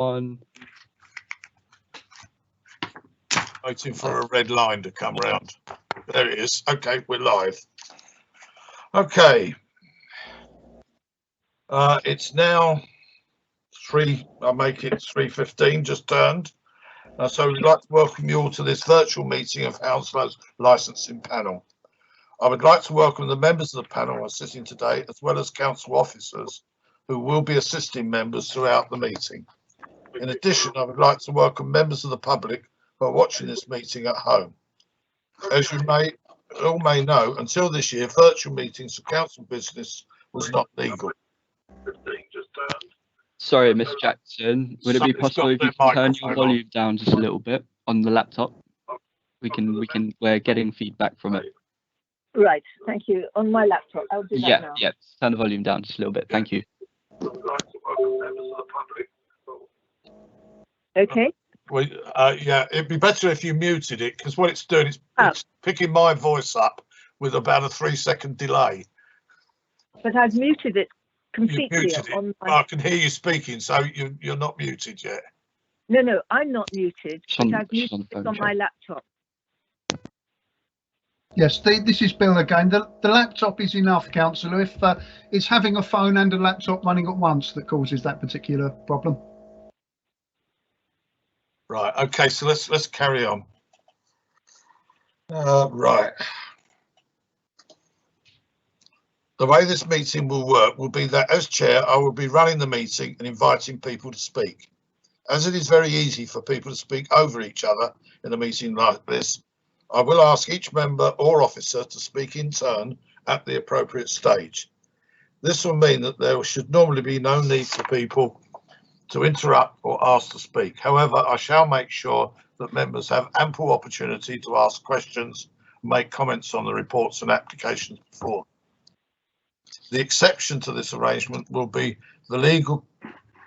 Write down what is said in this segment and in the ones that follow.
One. Waiting for a red line to come round. There it is. Okay, we're live. Okay. It's now 3:15, just turned. So we'd like to welcome you all to this virtual meeting of Hounslow's licensing panel. I would like to welcome the members of the panel who are sitting today, as well as council officers who will be assisting members throughout the meeting. In addition, I would like to welcome members of the public who are watching this meeting at home. As you all may know, until this year, virtual meetings for council business was not legal. Sorry, Miss Jackson. Would it be possible if you can turn your volume down just a little bit on the laptop? We're getting feedback from it. Right, thank you. On my laptop, I'll do that now. Yeah, turn the volume down just a little bit. Thank you. Okay. Well, yeah, it'd be better if you muted it, because what it's doing is it's picking my voice up with about a 3-second delay. But I've muted it completely. Muted it. On my... I can hear you speaking, so you're not muted yet. No, I'm not muted. But I've muted it on my laptop. Yes, this is Bill again. The laptop is enough, Councillor. If it's having a phone and a laptop running at once that causes that particular problem. Right. Okay. So let's carry on. Right. The way this meeting will work will be that as chair, I will be running the meeting and inviting people to speak. As it is very easy for people to speak over each other in a meeting like this, I will ask each member or officer to speak in turn at the appropriate stage. This will mean that there should normally be no need for people to interrupt or ask to speak. However, I shall make sure that members have ample opportunity to ask questions and make comments on the reports and applications before. The exception to this arrangement will be the legal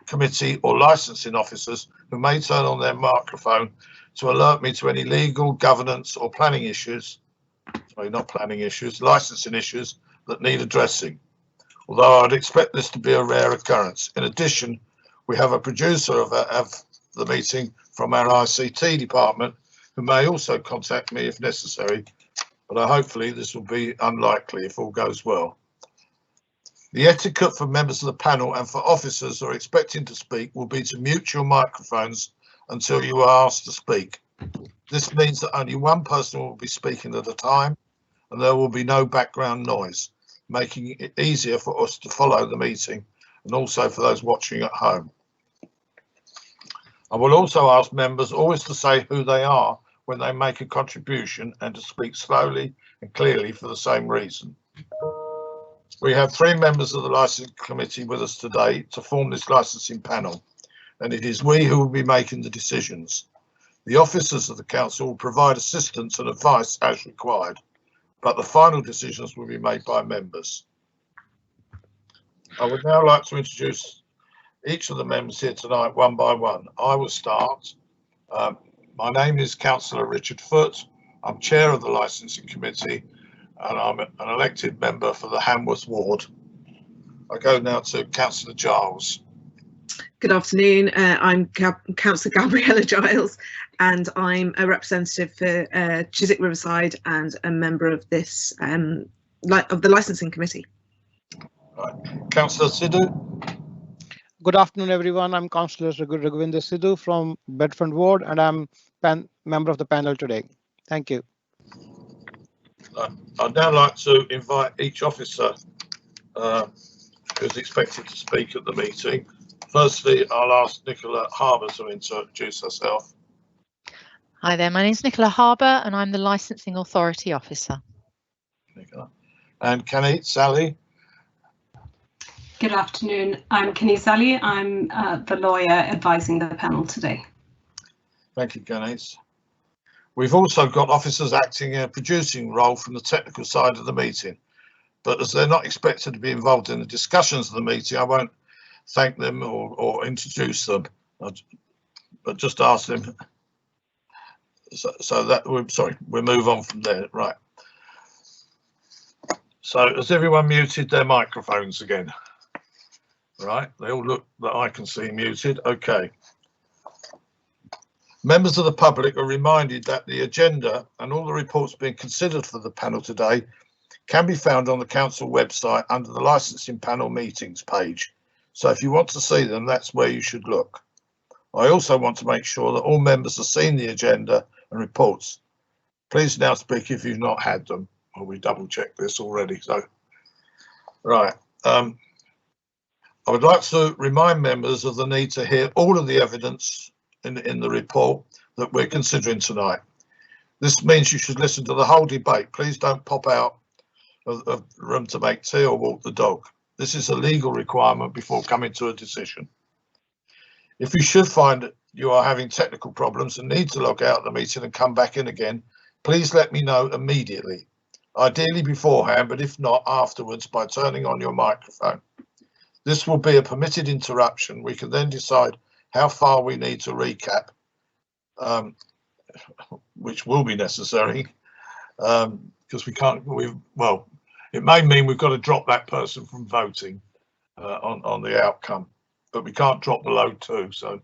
committee or licensing officers who may turn on their microphone to alert me to any legal, governance or planning issues, sorry, not planning issues, licensing issues that need addressing, although I'd expect this to be a rare occurrence. In addition, we have a producer of the meeting from our ICT department who may also contact me if necessary, but hopefully this will be unlikely if all goes well. The etiquette for members of the panel and for officers who are expecting to speak will be to mute your microphones until you are asked to speak. This means that only one person will be speaking at a time and there will be no background noise, making it easier for us to follow the meeting and also for those watching at home. I will also ask members always to say who they are when they make a contribution and to speak slowly and clearly for the same reason. We have 3 members of the licensing committee with us today to form this licensing panel, and it is we who will be making the decisions. The officers of the council will provide assistance and advice as required, but the final decisions will be made by members. I would now like to introduce each of the members here tonight one by one. I will start. My name is Councillor Richard Foote. I'm chair of the licensing committee and I'm an elected member for the Hamworth ward. I go now to Councillor Giles. Good afternoon. I'm Councillor Gabriella Giles and I'm a representative for Chiswick Riverside and a member of this of the licensing committee. Right. Councillor Sidhu. Good afternoon, everyone. I'm Councillor Raghuvinder Sidhu from Bedford Ward, and I'm member of the panel today. Thank you. I'd now like to invite each officer who's expected to speak at the meeting. Firstly, I'll ask Nicola Harbour to introduce herself. Hi there, my name's Nicola Harbour and I'm the Licensing Authority Officer. Nicola. And Kanit Sally. Good afternoon, I'm Kanit Sally. I'm the lawyer advising the panel today. Thank you, Kanit. We've also got officers acting in a producing role from the technical side of the meeting, but as they're not expected to be involved in the discussions of the meeting, I won't thank them or introduce them, but just ask them. So that we'll move on from there. Right. So has everyone muted their microphones again? Right, they all look that I can see muted. Okay. Members of the public are reminded that the agenda and all the reports being considered for the panel today can be found on the council website under the licensing panel meetings page. So if you want to see them, that's where you should look. I also want to make sure that all members have seen the agenda and reports. Please now speak if you've not had them. Well, we double checked this already. So, right. I would like to remind members of the need to hear all of the evidence in the report that we're considering tonight. This means you should listen to the whole debate. Please don't pop out of the room to make tea or walk the dog. This is a legal requirement before coming to a decision. If you should find you are having technical problems and need to log out of the meeting and come back in again, please let me know immediately, ideally beforehand, but if not, afterwards by turning on your microphone. This will be a permitted interruption. We can then decide how far we need to recap, which will be necessary, because we can't, well, it may mean we've got to drop that person from voting on the outcome, but we can't drop below 2, so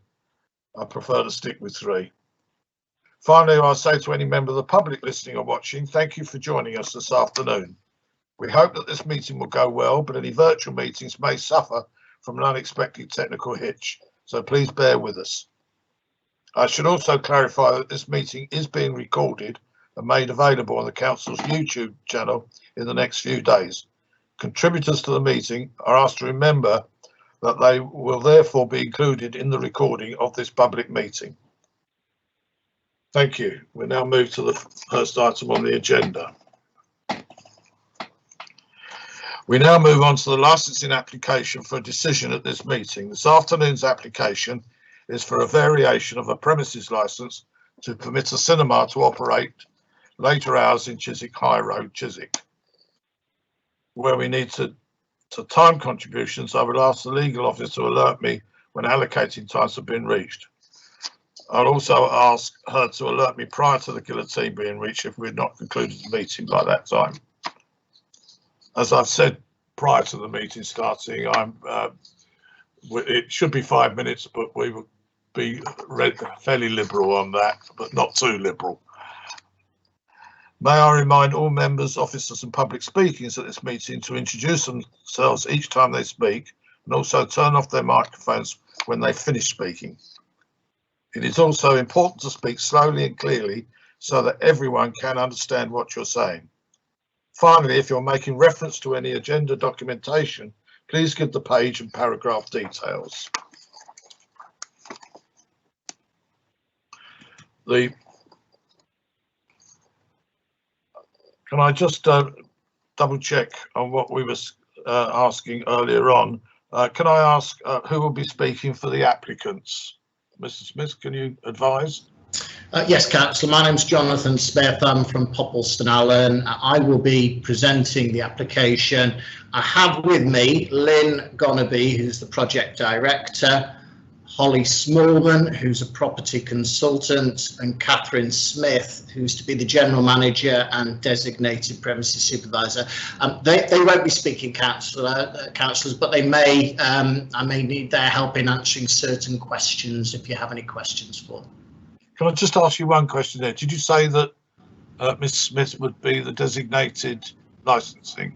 I prefer to stick with 3. Finally, I'll say to any member of the public listening or watching, thank you for joining us this afternoon. We hope that this meeting will go well, but any virtual meetings may suffer from an unexpected technical hitch, so please bear with us. I should also clarify that this meeting is being recorded and made available on the council's YouTube channel in the next few days. Contributors to the meeting are asked to remember that they will therefore be included in the recording of this public meeting. Thank you. We now move to the first item on the agenda. We now move on to the licensing application for a decision at this meeting. This afternoon's application is for a variation of a premises licence to permit a cinema to operate later hours in Chiswick High Road, Chiswick. Where we need to time contributions, I would ask the legal officer to alert me when allocating times have been reached. I'll also ask her to alert me prior to the guillotine being reached if we've not concluded the meeting by that time. As I've said prior to the meeting starting, it should be 5 minutes, but we will be fairly liberal on that, but not too liberal. May I remind all members, officers and public speakers at this meeting to introduce themselves each time they speak and also turn off their microphones when they finish speaking. It is also important to speak slowly and clearly so that everyone can understand what you're saying. Finally, if you're making reference to any agenda documentation, please give the page and paragraph details. Can I just double check on what we were asking earlier on? Can I ask who will be speaking for the applicants? Mr. Smith, can you advise? Yes, Councillor. My name's Jonathan Smith. I'm from Poppleston Allen. I will be presenting the application. I have with me Lynn Gonaby, who's the project director, Holly Smallman, who's a property consultant, and Catherine Smith, who's to be the general manager and designated premises supervisor. They won't be speaking, councillors, but they may. I may need their help in answering certain questions if you have any questions for them. Can I just ask you one question there? Did you say that Ms. Smith would be the designated licensing?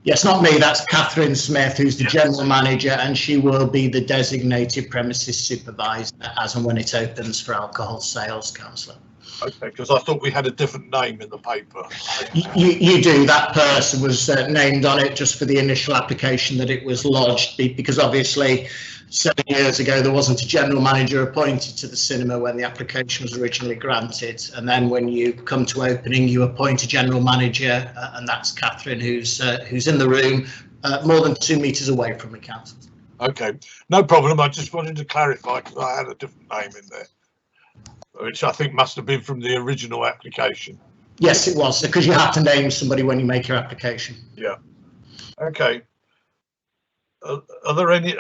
Yes, not me. That's Catherine Smith, who's the general manager, and she will be the designated premises supervisor as and when it opens for alcohol sales, councillor. Okay, because I thought we had a different name in the paper. You do. That person was named on it just for the initial application that it was lodged, because obviously 7 years ago there wasn't a general manager appointed to the cinema when the application was originally granted, and then when you come to opening you appoint a general manager, and that's Catherine, who's in the room more than 2 metres away from the council. Okay, no problem. I just wanted to clarify because I had a different name in there, which I think must have been from the original application. Yes, it was, because you have to name somebody when you make your application. Yeah. Okay. Are there any,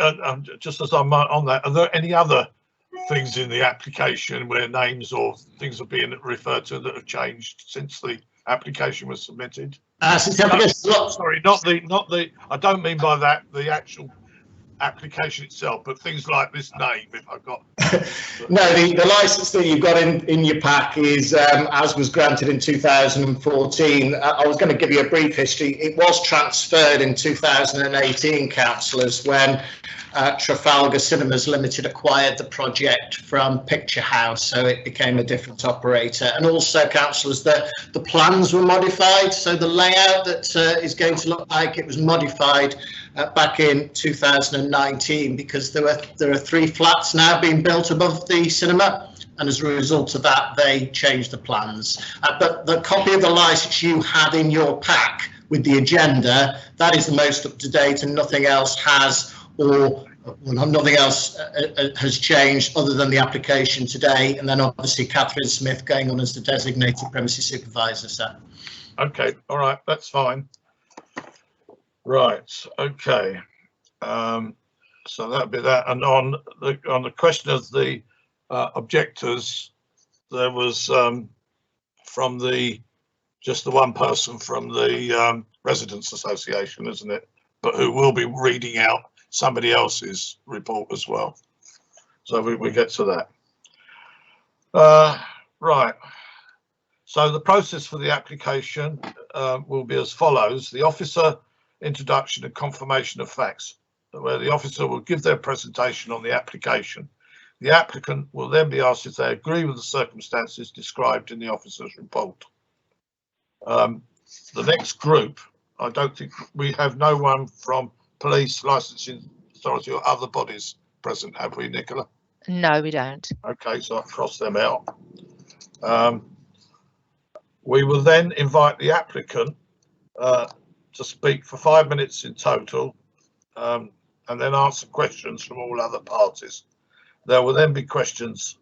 just as I'm on that, are there any other things in the application where names or things are being referred to that have changed since the application was submitted? Sorry, not the. I don't mean by that the actual application itself, but things like this name, if I got. No, the licence that you've got in your pack is, as was granted in 2014. I was going to give you a brief history. It was transferred in 2018, councillors, when Trafalgar Cinemas Limited acquired the project from Picture House, so it became a different operator. And also, councillors, the plans were modified, so the layout that is going to look like it was modified back in 2019, because there are 3 flats now being built above the cinema, and as a result of that they changed the plans. But the copy of the licence you had in your pack with the agenda, that is the most up to date, and nothing else has, or nothing else has changed other than the application today, and then obviously Catherine Smith going on as the designated premises supervisor, sir. Okay, all right, that's fine. Right, okay. So that'd be that. And on the question of the objectors, there was from just the one person from the Residents Association, isn't it? But who will be reading out somebody else's report as well. So we get to that. Right. So the process for the application will be as follows. The officer introduction and confirmation of facts, where the officer will give their presentation on the application. The applicant will then be asked if they agree with the circumstances described in the officer's report. The next group, I don't think we have no one from police, licensing authority or other bodies present, have we, Nicola? No, we don't. Okay, so I'll cross them out. We will then invite the applicant to speak for 5 minutes in total, and then answer questions from all other parties. There will then be questions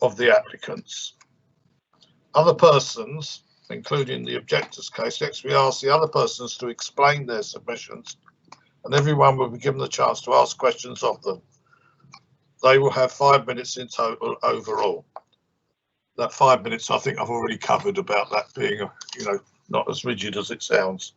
of the applicants. Other persons, including the objector's case, next we ask the other persons to explain their submissions, and everyone will be given the chance to ask questions of them. They will have 5 minutes in total overall. That 5 minutes, I think I've already covered about that being, not as rigid as it sounds.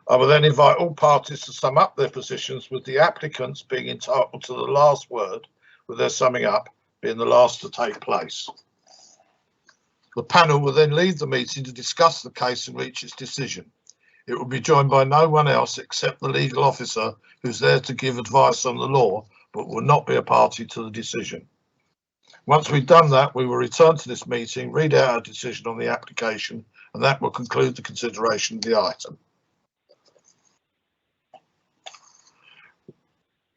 I will then invite all parties to sum up their positions, with the applicants being entitled to the last word, with their summing up being the last to take place. The panel will then leave the meeting to discuss the case and reach its decision. It will be joined by no one else except the legal officer, who's there to give advice on the law, but will not be a party to the decision. Once we've done that, we will return to this meeting, read out our decision on the application, and that will conclude the consideration of the item.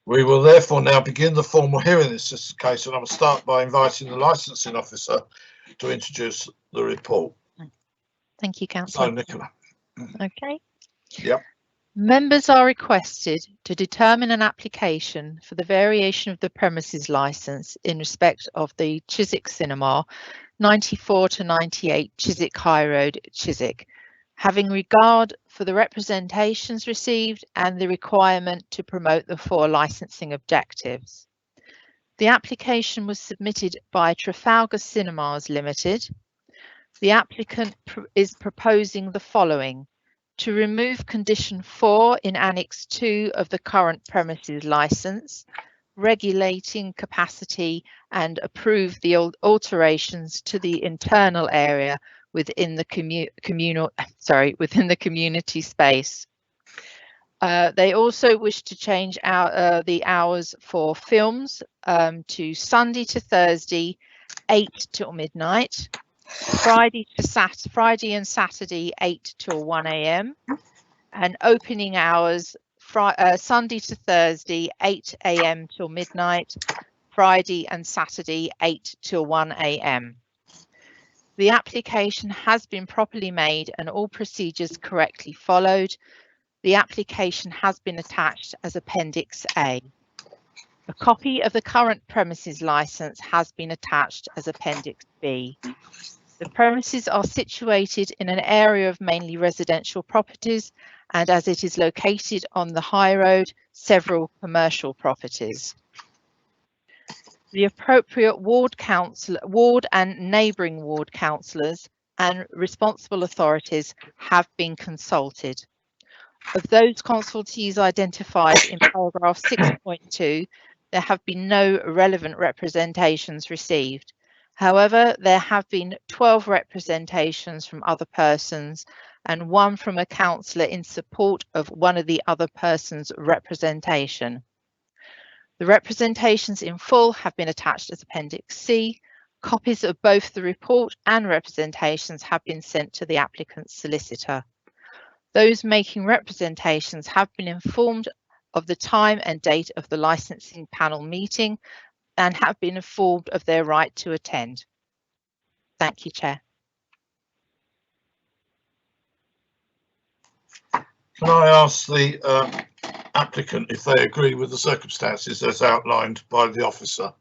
We will therefore now begin the formal hearing in this case, and I will start by inviting the licensing officer to introduce the report. Thank you, Councillor. So, Nicola. Okay. Yep. Members are requested to determine an application for the variation of the premises licence in respect of the Chiswick Cinema, 94 to 98 Chiswick High Road, Chiswick, having regard for the representations received and the requirement to promote the 4 licensing objectives. The application was submitted by Trafalgar Cinemas Limited. The applicant is proposing the following: to remove condition 4 in Annex 2 of the current premises licence, regulating capacity, and approve the alterations to the internal area within the community space. They also wish to change the hours for films to Sunday to Thursday, 8 till midnight. Friday and Saturday 8 till 1 AM, and opening hours Sunday to Thursday 8 AM till midnight, Friday and Saturday 8 till 1 AM. The application has been properly made and all procedures correctly followed. The application has been attached as Appendix A. A copy of the current premises licence has been attached as Appendix B. The premises are situated in an area of mainly residential properties, and as it is located on the high road, several commercial properties. The appropriate ward and neighbouring ward councillors and responsible authorities have been consulted. Of those consultees identified in paragraph 6.2, there have been no relevant representations received. However, there have been 12 representations from other persons and 1 from a councillor in support of one of the other person's representation. The representations in full have been attached as Appendix C. Copies of both the report and representations have been sent to the applicant's solicitor. Those making representations have been informed of the time and date of the licensing panel meeting and have been informed of their right to attend. Thank you, Chair. Can I ask the applicant if they agree with the circumstances as outlined by the officer?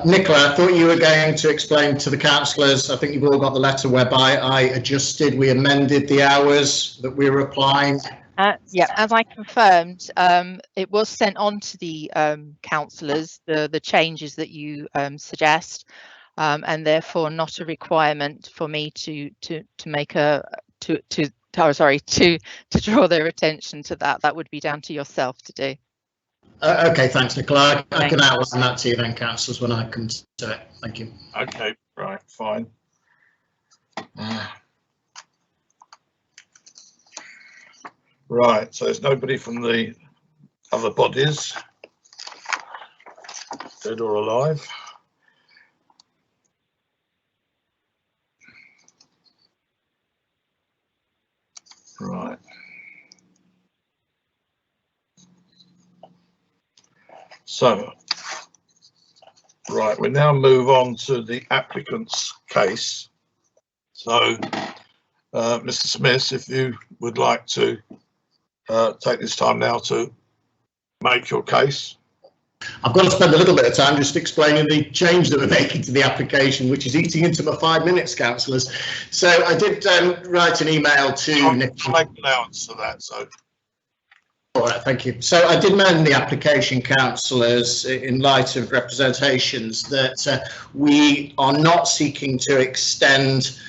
Nicola, I thought you were going to explain to the councillors. I think you've all got the letter whereby we amended the hours that we were applying. Yeah, as I confirmed, it was sent on to the councillors, the changes that you suggest, and therefore not a requirement for me to draw their attention to that. That would be down to yourself to do. Okay, thanks, Nicola. I can outline that to you then, councillors, when I come to it. Thank you. Okay, right, fine. Right, so there's nobody from the other bodies, dead or alive. Right. So, right, we now move on to the applicant's case. So, Mr. Smith, if you would like to take this time now to make your case. I've got to spend a little bit of time just explaining the change that we're making to the application, which is eating into my 5 minutes, councillors. So I did write an email to Nick. I'll make allowance for that. So. All right, thank you. So I did amend the application, councillors, in light of representations that we are not seeking to extend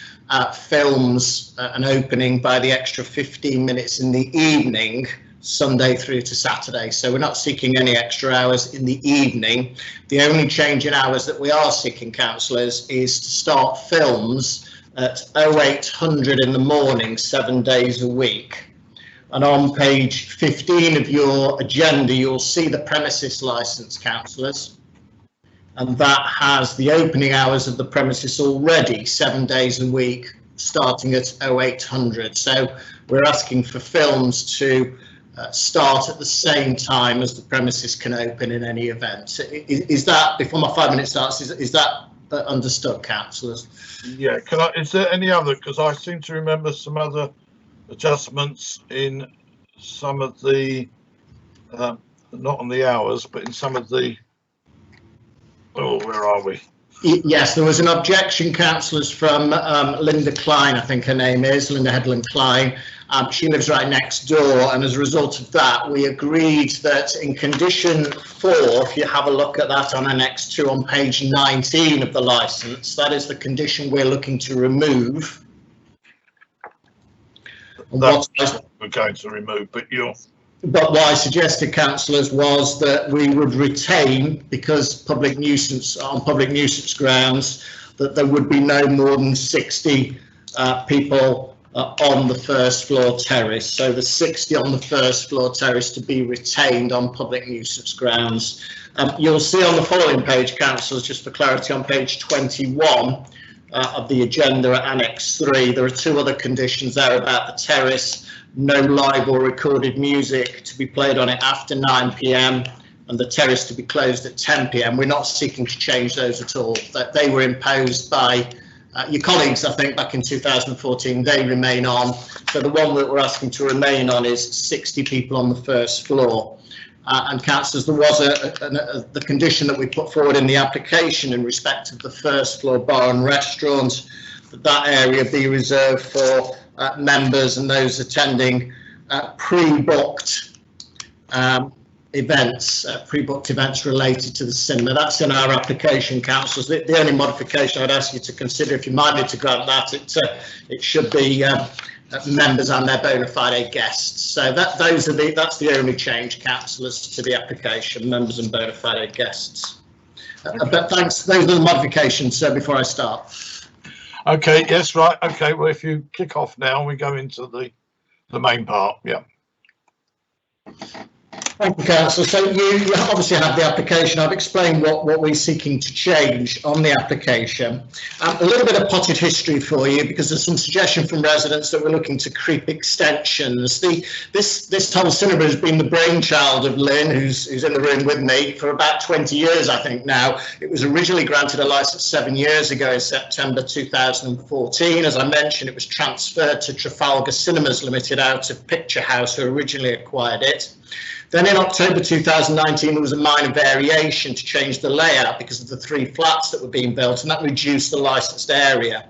films an opening by the extra 15 minutes in the evening, Sunday through to Saturday. So we're not seeking any extra hours in the evening. The only change in hours that we are seeking, councillors, is to start films at 0800 in the morning, 7 days a week. And on page 15 of your agenda, you'll see the premises licence, councillors. And that has the opening hours of the premises already, 7 days a week, starting at 0800. So we're asking for films to start at the same time as the premises can open in any event. Is that, before my 5 minutes starts, is that understood, councillors? Yeah, is there any other, because I seem to remember some other adjustments in some of the, not on the hours, but in some of the, oh, where are we? Yes, there was an objection, councillors, from Linda Klein, I think her name is, Linda Headland Klein. She lives right next door, and as a result of that, we agreed that in condition 4, if you have a look at that on Annex 2 on page 19 of the licence, that is the condition we're looking to remove. That's what we're going to remove, but what I suggested, councillors, was that we would retain, because public nuisance, on public nuisance grounds, that there would be no more than 60 people on the first floor terrace. So the 60 on the first floor terrace to be retained on public nuisance grounds. You'll see on the following page, councillors, just for clarity, on page 21 of the agenda at Annex 3, there are 2 other conditions there about the terrace. No live or recorded music to be played on it after 9 p.m. and the terrace to be closed at 10 p.m. We're not seeking to change those at all. That they were imposed by your colleagues, I think, back in 2014. They remain on. So the one that we're asking to remain on is 60 people on the first floor. And councillors, there was the condition that we put forward in the application in respect of the first floor bar and restaurant, that area be reserved for members and those attending pre-booked events, pre-booked events related to the cinema. That's in our application, councillors. The only modification I'd ask you to consider, if you're minded to grant that, it should be members and their bona fide guests. So that's the only change, councillors, to the application, members and bona fide guests. But thanks, those are the modifications before I start. Okay, yes, right. Okay, well, if you kick off now, we go into the main part. Yeah. Thank you, Councillor. So you obviously have the application. I've explained what we're seeking to change on the application. A little bit of potted history for you, because there's some suggestion from residents that we're looking to creep extensions. This whole cinema has been the brainchild of Lynn, who's in the room with me, for about 20 years, I think now. It was originally granted a licence 7 years ago in September 2014. As I mentioned, it was transferred to Trafalgar Cinemas Limited out of Picture House, who originally acquired it. Then in October 2019, there was a minor variation to change the layout because of the 3 flats that were being built, and that reduced the licensed area.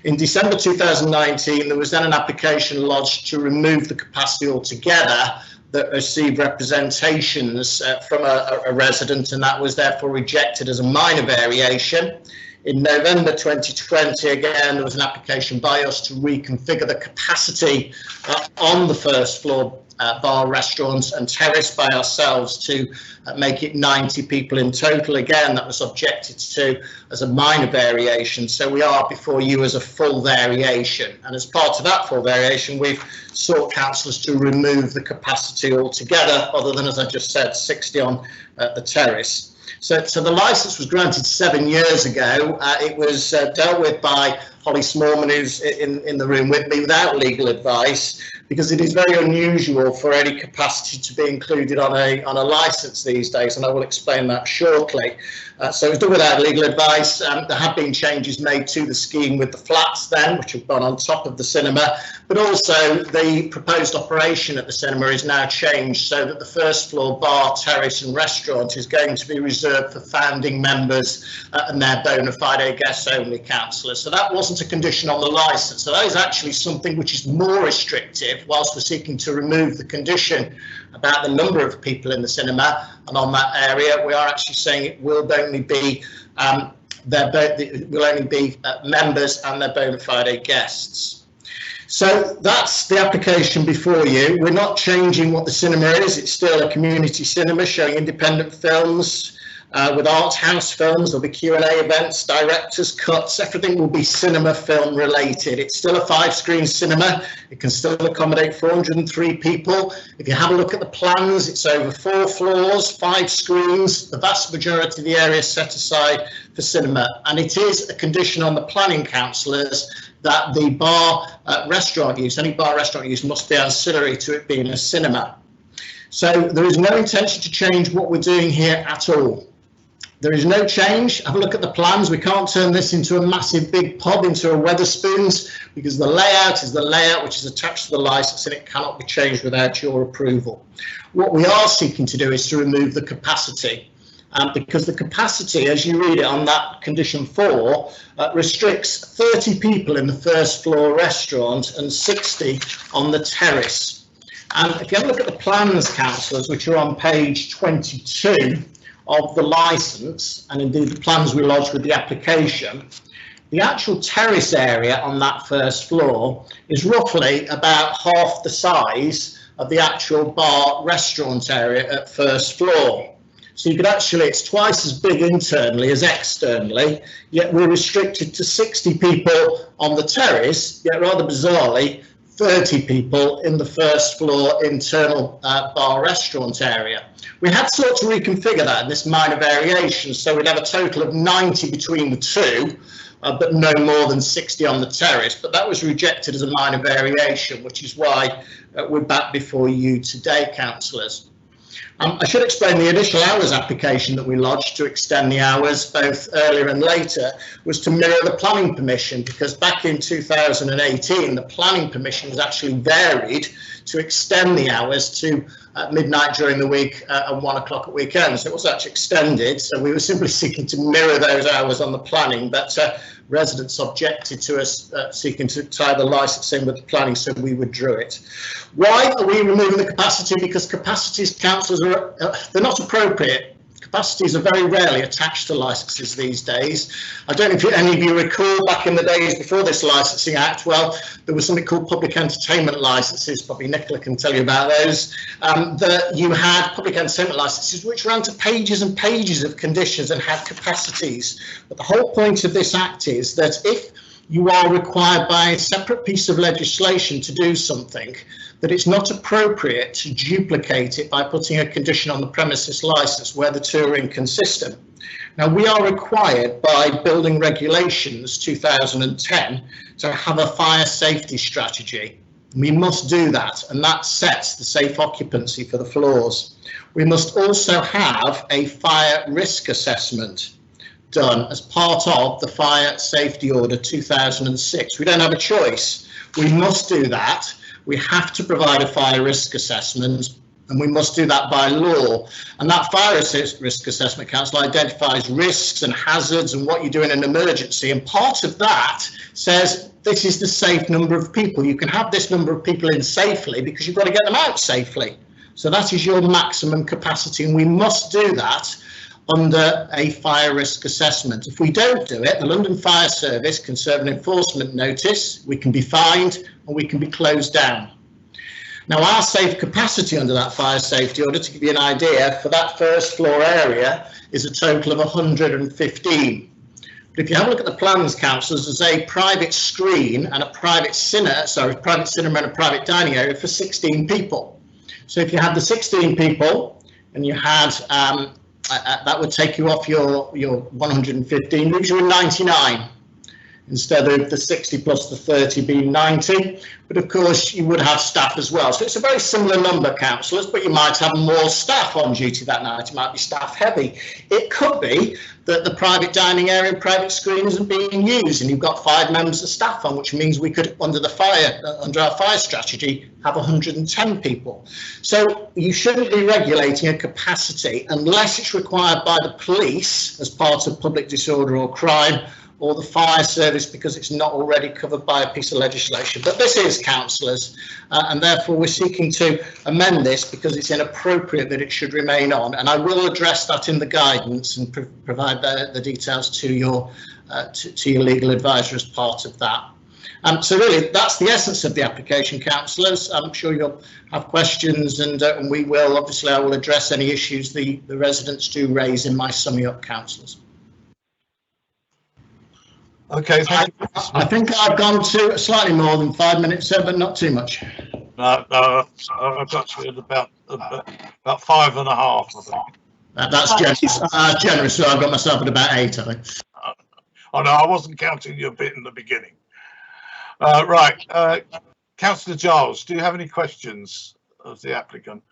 In December 2019, there was then an application lodged to remove the capacity altogether that received representations from a resident, and that was therefore rejected as a minor variation. In November 2020, again, there was an application by us to reconfigure the capacity on the first floor bar, restaurants and terrace by ourselves to make it 90 people in total. Again, that was objected to as a minor variation. So we are before you as a full variation. And as part of that full variation, we've sought councillors to remove the capacity altogether, other than, as I just said, 60 on the terrace. So the licence was granted 7 years ago. It was dealt with by Holly Smallman, who's in the room with me, without legal advice, because it is very unusual for any capacity to be included on a licence these days, and I will explain that shortly. So it was done without legal advice. There have been changes made to the scheme with the flats then, which have gone on top of the cinema, but also the proposed operation at the cinema is now changed so that the first floor bar, terrace and restaurant is going to be reserved for founding members and their bona fide guests only, councillors. So that wasn't a condition on the licence. So that is actually something which is more restrictive, whilst we're seeking to remove the condition about the number of people in the cinema, and on that area we are actually saying it will only be members and their bona fide guests. So that's the application before you. We're not changing what the cinema is. It's still a community cinema showing independent films with art house films. There'll be Q&A events, director's cuts, everything will be cinema film related. It's still a 5-screen cinema. It can still accommodate 403 people. If you have a look at the plans, it's over 4 floors, 5 screens. The vast majority of the area is set aside for cinema, and it is a condition on the planning councillors that the bar restaurant use, any bar restaurant use, must be ancillary to it being a cinema. So there is no intention to change what we're doing here at all. There is no change. Have a look at the plans. We can't turn this into a massive big pub, into a Wetherspoons, because the layout is the layout which is attached to the licence and it cannot be changed without your approval. What we are seeking to do is to remove the capacity, because the capacity, as you read it on that condition 4, restricts 30 people in the first floor restaurant and 60 on the terrace. And if you have a look at the plans, councillors, which are on page 22 of the licence, and indeed the plans we lodged with the application, the actual terrace area on that first floor is roughly about half the size of the actual bar restaurant area at first floor. So you could actually, it's twice as big internally as externally, yet we're restricted to 60 people on the terrace, yet rather bizarrely 30 people in the first floor internal bar restaurant area. We had sought to reconfigure that in this minor variation, so we'd have a total of 90 between the two, but no more than 60 on the terrace. But that was rejected as a minor variation, which is why we're back before you today, councillors. I should explain the initial hours application that we lodged to extend the hours both earlier and later was to mirror the planning permission, because back in 2018 the planning permission was actually varied to extend the hours to midnight during the week and 1 o'clock at weekends. So it was actually extended, so we were simply seeking to mirror those hours on the planning, but residents objected to us seeking to tie the licence in with the planning, so we withdrew it. Why are we removing the capacity? Because capacities, councillors, they're not appropriate. Capacities are very rarely attached to licences these days. I don't know if any of you recall back in the days before this Licensing Act, well, there was something called public entertainment licences, probably Nicola can tell you about those, that you had public entertainment licences which ran to pages and pages of conditions and had capacities. But the whole point of this Act is that if you are required by a separate piece of legislation to do something, that it's not appropriate to duplicate it by putting a condition on the premises licence where the two are inconsistent. Now, we are required by Building Regulations 2010 to have a fire safety strategy. We must do that, and that sets the safe occupancy for the floors. We must also have a fire risk assessment done as part of the Fire Safety Order 2006. We don't have a choice. We must do that. We have to provide a fire risk assessment, and we must do that by law. And that fire risk assessment council identifies risks and hazards and what you do in an emergency. And part of that says this is the safe number of people. You can have this number of people in safely because you've got to get them out safely. So that is your maximum capacity, and we must do that under a fire risk assessment. If we don't do it, the London Fire Service can serve an enforcement notice, we can be fined, and we can be closed down. Now, our safe capacity under that fire safety order, to give you an idea, for that first floor area is a total of 115. But if you have a look at the plans, councillors, there's a private screen and a private cinema and a private dining area for 16 people. So if you had the 16 people and you had that would take you off your 115, leaves you in 99 instead of the 60 plus the 30 being 90. But of course you would have staff as well. So it's a very similar number, councillors, but you might have more staff on duty that night. It might be staff heavy. It could be that the private dining area and private screen isn't being used and you've got 5 members of staff on, which means we could, under our fire strategy, have 110 people. So you shouldn't be regulating a capacity unless it's required by the police as part of public disorder or crime, or the fire service because it's not already covered by a piece of legislation. But this is, councillors, and therefore we're seeking to amend this because it's inappropriate that it should remain on. And I will address that in the guidance and provide the details to your legal advisor as part of that. So really, that's the essence of the application, councillors. I'm sure you'll have questions, and we will, obviously, I will address any issues the residents do raise in my summing up, councillors. Okay, thank you. I think I've gone to slightly more than 5 minutes, sir, but not too much. No, I've got to at about 5.5, I think. That's generous. Generous, so I've got myself at about 8, I think. Oh no, I wasn't counting you a bit in the beginning. Right, Councillor Giles, do you have any questions of the applicant?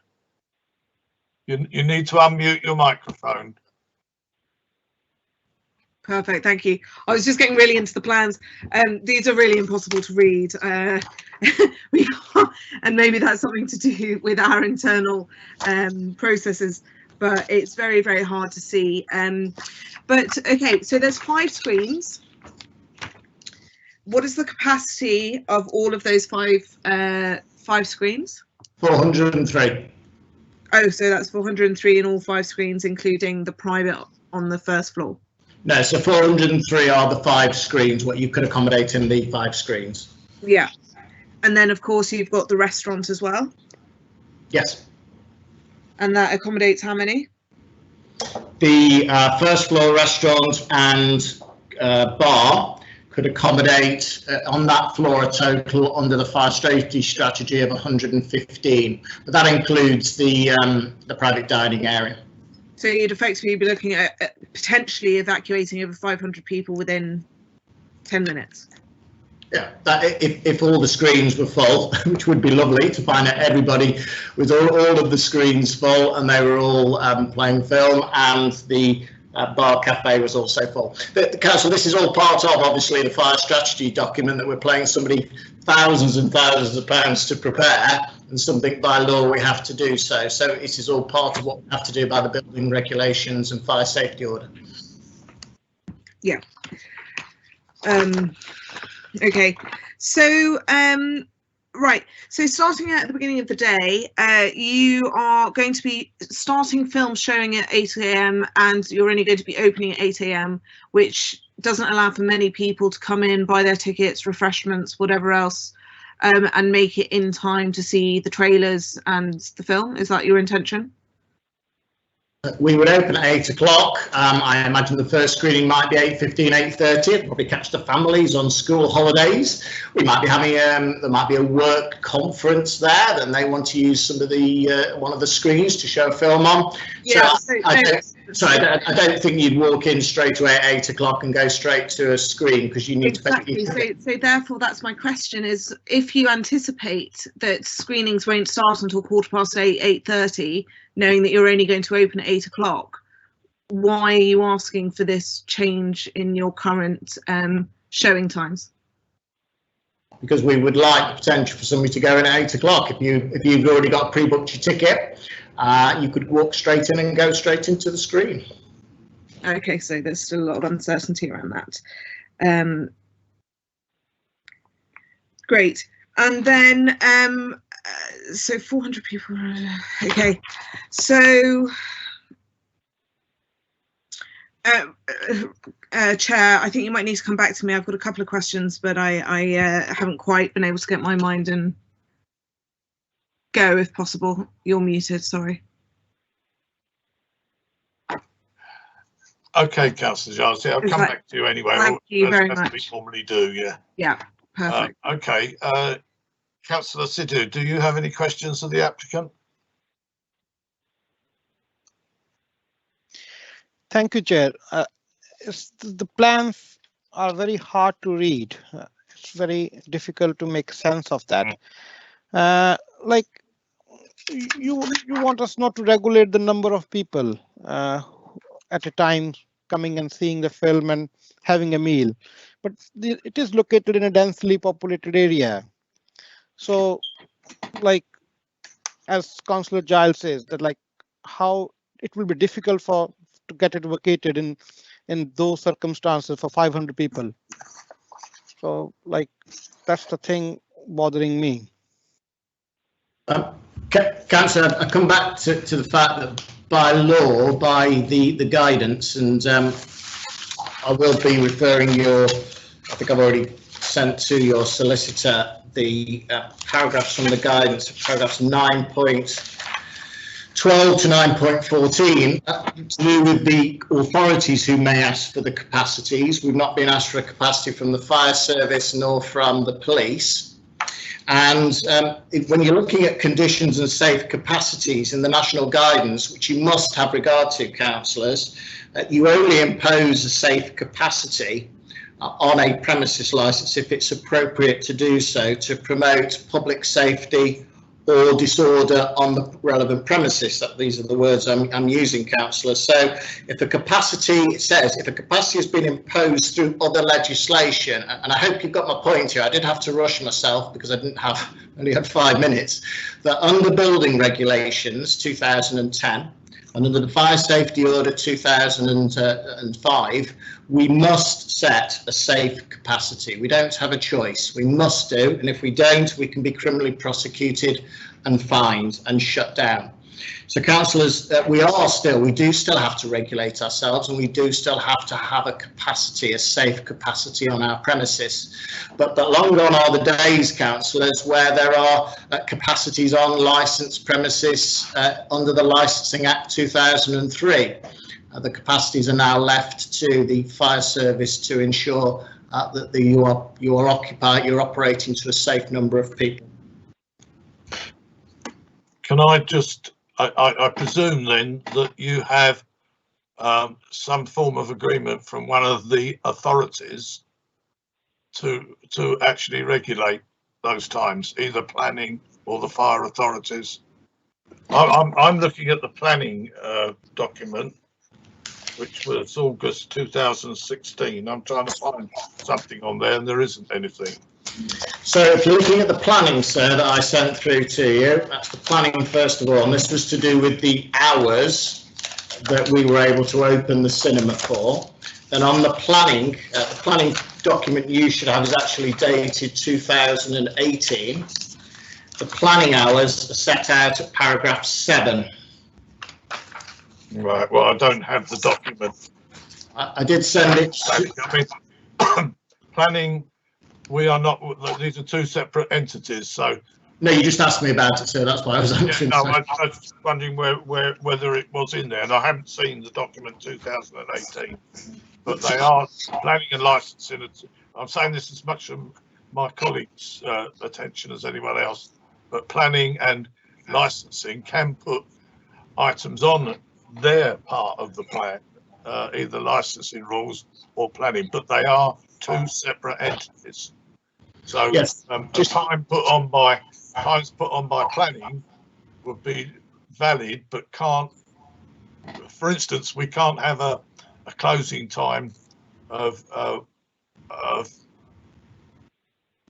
You need to unmute your microphone. Perfect, thank you. I was just getting really into the plans. These are really impossible to read. And maybe that's something to do with our internal processes, but it's very, very hard to see. But okay, so there's 5 screens. What is the capacity of all of those 5 screens? 403. Oh, so that's 403 in all 5 screens, including the private on the first floor. No, so 403 are the 5 screens, what you could accommodate in the 5 screens. Yeah. And then, of course, you've got the restaurant as well. Yes. And that accommodates how many? The first floor restaurant and bar could accommodate on that floor a total under the fire safety strategy of 115. But that includes the private dining area. So you'd effectively be looking at potentially evacuating over 500 people within 10 minutes. Yeah, that if all the screens were full, which would be lovely to find out everybody with all of the screens full and they were all playing film, and the bar cafe was also full. The council, this is all part of obviously the fire strategy document that we're paying somebody thousands and thousands of pounds to prepare, and something by law we have to do so. So it is all part of what we have to do by the building regulations and fire safety order. Yeah. Okay. So Right, so starting at the beginning of the day, you are going to be starting film showing at 8 AM and you're only going to be opening at 8 AM, which doesn't allow for many people to come in, buy their tickets, refreshments, whatever else, and make it in time to see the trailers and the film. Is that your intention? We would open at 8 o'clock. I imagine the first screening might be 8:15, 8:30. Probably catch the families on school holidays. We might be having there might be a work conference there, then they want to use some of the one of the screens to show a film on. Yeah. So I don't think you'd walk in straight away at 8 o'clock and go straight to a screen, because you need to. Exactly. So therefore, that's my question: is if you anticipate that screenings won't start until 8:15, 8:30. Knowing that you're only going to open at 8 o'clock, why are you asking for this change in your current showing times? Because we would like the potential for somebody to go in at 8 o'clock. If you've already got pre-booked your ticket, you could walk straight in and go straight into the screen. Okay, so there's still a lot of uncertainty around that. Great, and then so 400 people. Okay, so Chair, I think you might need to come back to me. I've got a couple of questions, but I haven't quite been able to get my mind and go, if possible. You're muted, sorry. Okay, Councillor Giles, I'll come back to you anyway. Thank you very much. We normally do, yeah. Yeah, perfect. Okay, Councillor Sidhu, do you have any questions of the applicant? Thank you, Chair. The plans are very hard to read. It's very difficult to make sense of that. Like you want us not to regulate the number of people at a time coming and seeing the film and having a meal, but it is located in a densely populated area. So, like, as Councillor Giles says, that like how it will be difficult to get it vacated in those circumstances for 500 people. So, like, that's the thing bothering me. Councillor, I come back to the fact that by law, by the guidance, and I will be referring I think I've already sent to your solicitor the paragraphs from the guidance, paragraphs 9.12 to 9.14, to do with the authorities who may ask for the capacities. We've not been asked for a capacity from the fire service nor from the police. And when you're looking at conditions and safe capacities in the national guidance, which you must have regard to, councillors, you only impose a safe capacity on a premises licence if it's appropriate to do so to promote public safety or disorder on the relevant premises. These are the words I'm using, councillor. So if a capacity, it says, if a capacity has been imposed through other legislation, and I hope you've got my point here, I did have to rush myself because I only had 5 minutes, that under building regulations 2010, and under the Fire Safety Order 2005, we must set a safe capacity. We don't have a choice. We must do, and if we don't, we can be criminally prosecuted and fined and shut down. So, councillors, we do still have to regulate ourselves, and we do still have to have a capacity, a safe capacity on our premises. But long gone are the days, councillors, where there are capacities on licensed premises under the Licensing Act 2003. The capacities are now left to the fire service to ensure that you're operating to a safe number of people. Can I just, I presume then that you have some form of agreement from one of the authorities to actually regulate those times, either planning or the fire authorities. I'm looking at the planning document, which was August 2016. I'm trying to find something on there and there isn't anything. So if you're looking at the planning, sir, that I sent through to you, that's the planning first of all, and this was to do with the hours that we were able to open the cinema for. Then on the planning document you should have is actually dated 2018. The planning hours are set out at paragraph 7. Right, well, I don't have the document. I did send it. I mean, planning, we are not, these are two separate entities, so. No, you just asked me about it, so that's why I was answering. Yeah, no, I was wondering whether it was in there, and I haven't seen the document 2018, but they are planning and licensing. I'm saying this as much from my colleagues' attention as anyone else, but planning and licensing can put items on their part of the plan, either licensing rules or planning, but they are two separate entities. So yes, just times put on by planning would be valid, but can't. For instance, we can't have a closing time of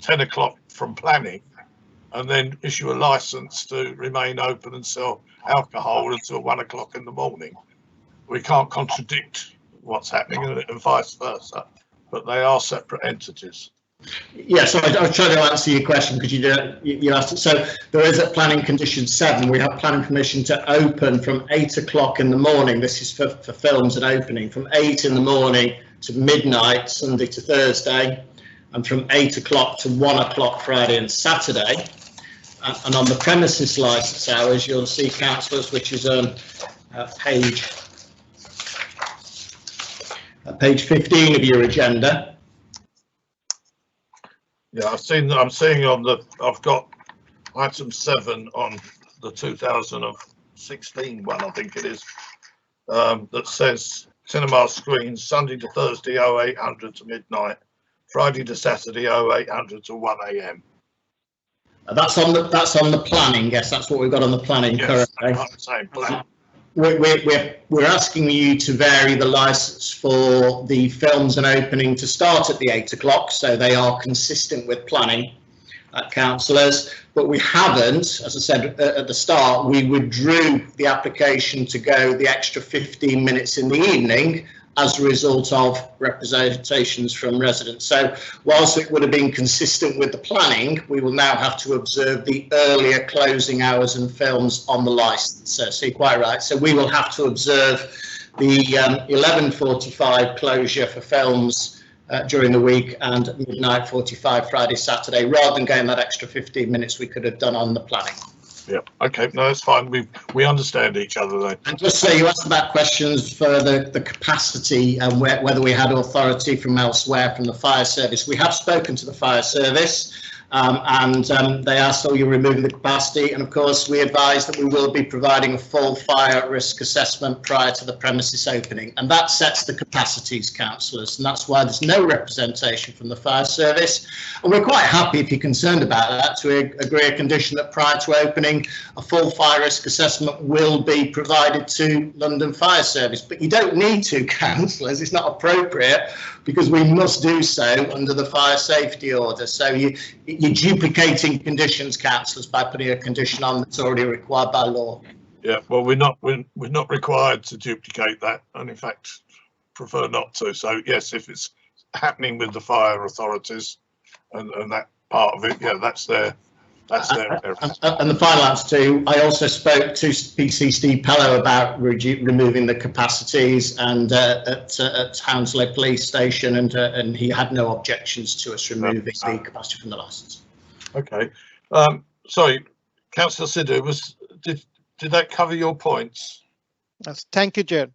10 o'clock from planning, and then issue a license to remain open and sell alcohol until 1 o'clock in the morning. We can't contradict what's happening, and vice versa, but they are separate entities. Yes, I was trying to answer your question because you asked it. So there is at planning condition 7, we have planning permission to open from 8 o'clock in the morning. This is for films and opening, from 8 in the morning to midnight, Sunday to Thursday, and from 8 o'clock to 1 o'clock Friday and Saturday. And on the premises licence hours, you'll see, councillors, which is on page 15 of your agenda. Yeah, I'm seeing on the, I've got item 7 on the 2016 one, I think it is, that says cinema screens Sunday to Thursday 0800 to midnight, Friday to Saturday 0800 to 1 AM. That's on the planning. Yes, that's what we've got on the planning currently. I'm saying planning. We're asking you to vary the licence for the films and opening to start at the 8 o'clock, so they are consistent with planning, councillors. But we haven't, as I said at the start, we withdrew the application to go the extra 15 minutes in the evening as a result of representations from residents. So whilst it would have been consistent with the planning, we will now have to observe the earlier closing hours and films on the licence. So you're quite right. So we will have to observe the 11:45 closure for films during the week and midnight 45 Friday, Saturday, rather than going that extra 15 minutes we could have done on the planning. Yeah, okay, no, that's fine. We understand each other though. And just so you asked about questions for the capacity and whether we had authority from elsewhere from the fire service. We have spoken to the fire service and they asked, oh, you're removing the capacity, and of course we advise that we will be providing a full fire risk assessment prior to the premises opening, and that sets the capacities, councillors, and that's why there's no representation from the fire service. And we're quite happy, if you're concerned about that, to agree a condition that prior to opening a full fire risk assessment will be provided to London Fire Service. But you don't need to, councillors, it's not appropriate, because we must do so under the fire safety order. So you're duplicating conditions, councillors, by putting a condition on that's already required by law. Yeah, well, we're not required to duplicate that, and in fact prefer not to. So yes, if it's happening with the fire authorities and that part of it, yeah, that's their. And the final answer to, I also spoke to PC Steve Pello about removing the capacities and at Hounslow Police Station, and he had no objections to us removing the capacity from the licence. Okay, sorry, Councillor Sidhu, did that cover your points? Yes, thank you, Chair.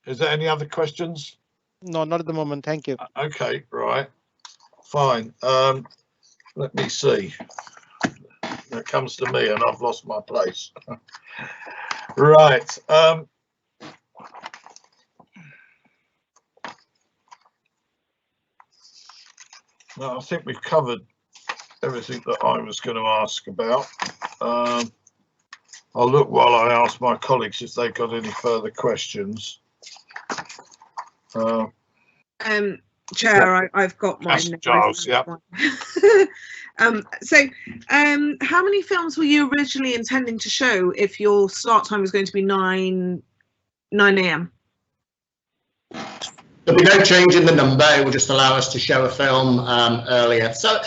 Is there any other questions? No, not at the moment. Thank you. Okay, right, fine. Let me see. It comes to me and I've lost my place. Right. No, I think we've covered everything that I was going to ask about. I'll look while I ask my colleagues if they've got any further questions. Chair, I've got mine. Giles, yeah. So how many films were you originally intending to show if your start time was going to be 9 AM? There'll be no change in the number. It will just allow us to show a film earlier. So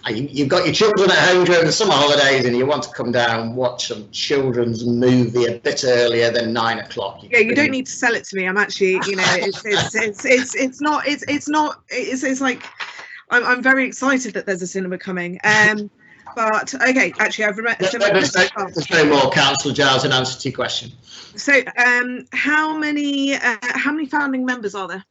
you've got your children at home during the summer holidays and you want to come down and watch some children's movie a bit earlier than 9 o'clock. Yeah, you don't need to sell it to me. I'm actually, you know, it's like I'm very excited that there's a cinema coming. But okay, actually, I've remembered. There's no more, Councillor Giles, in answer to your question. So, how many founding members are there?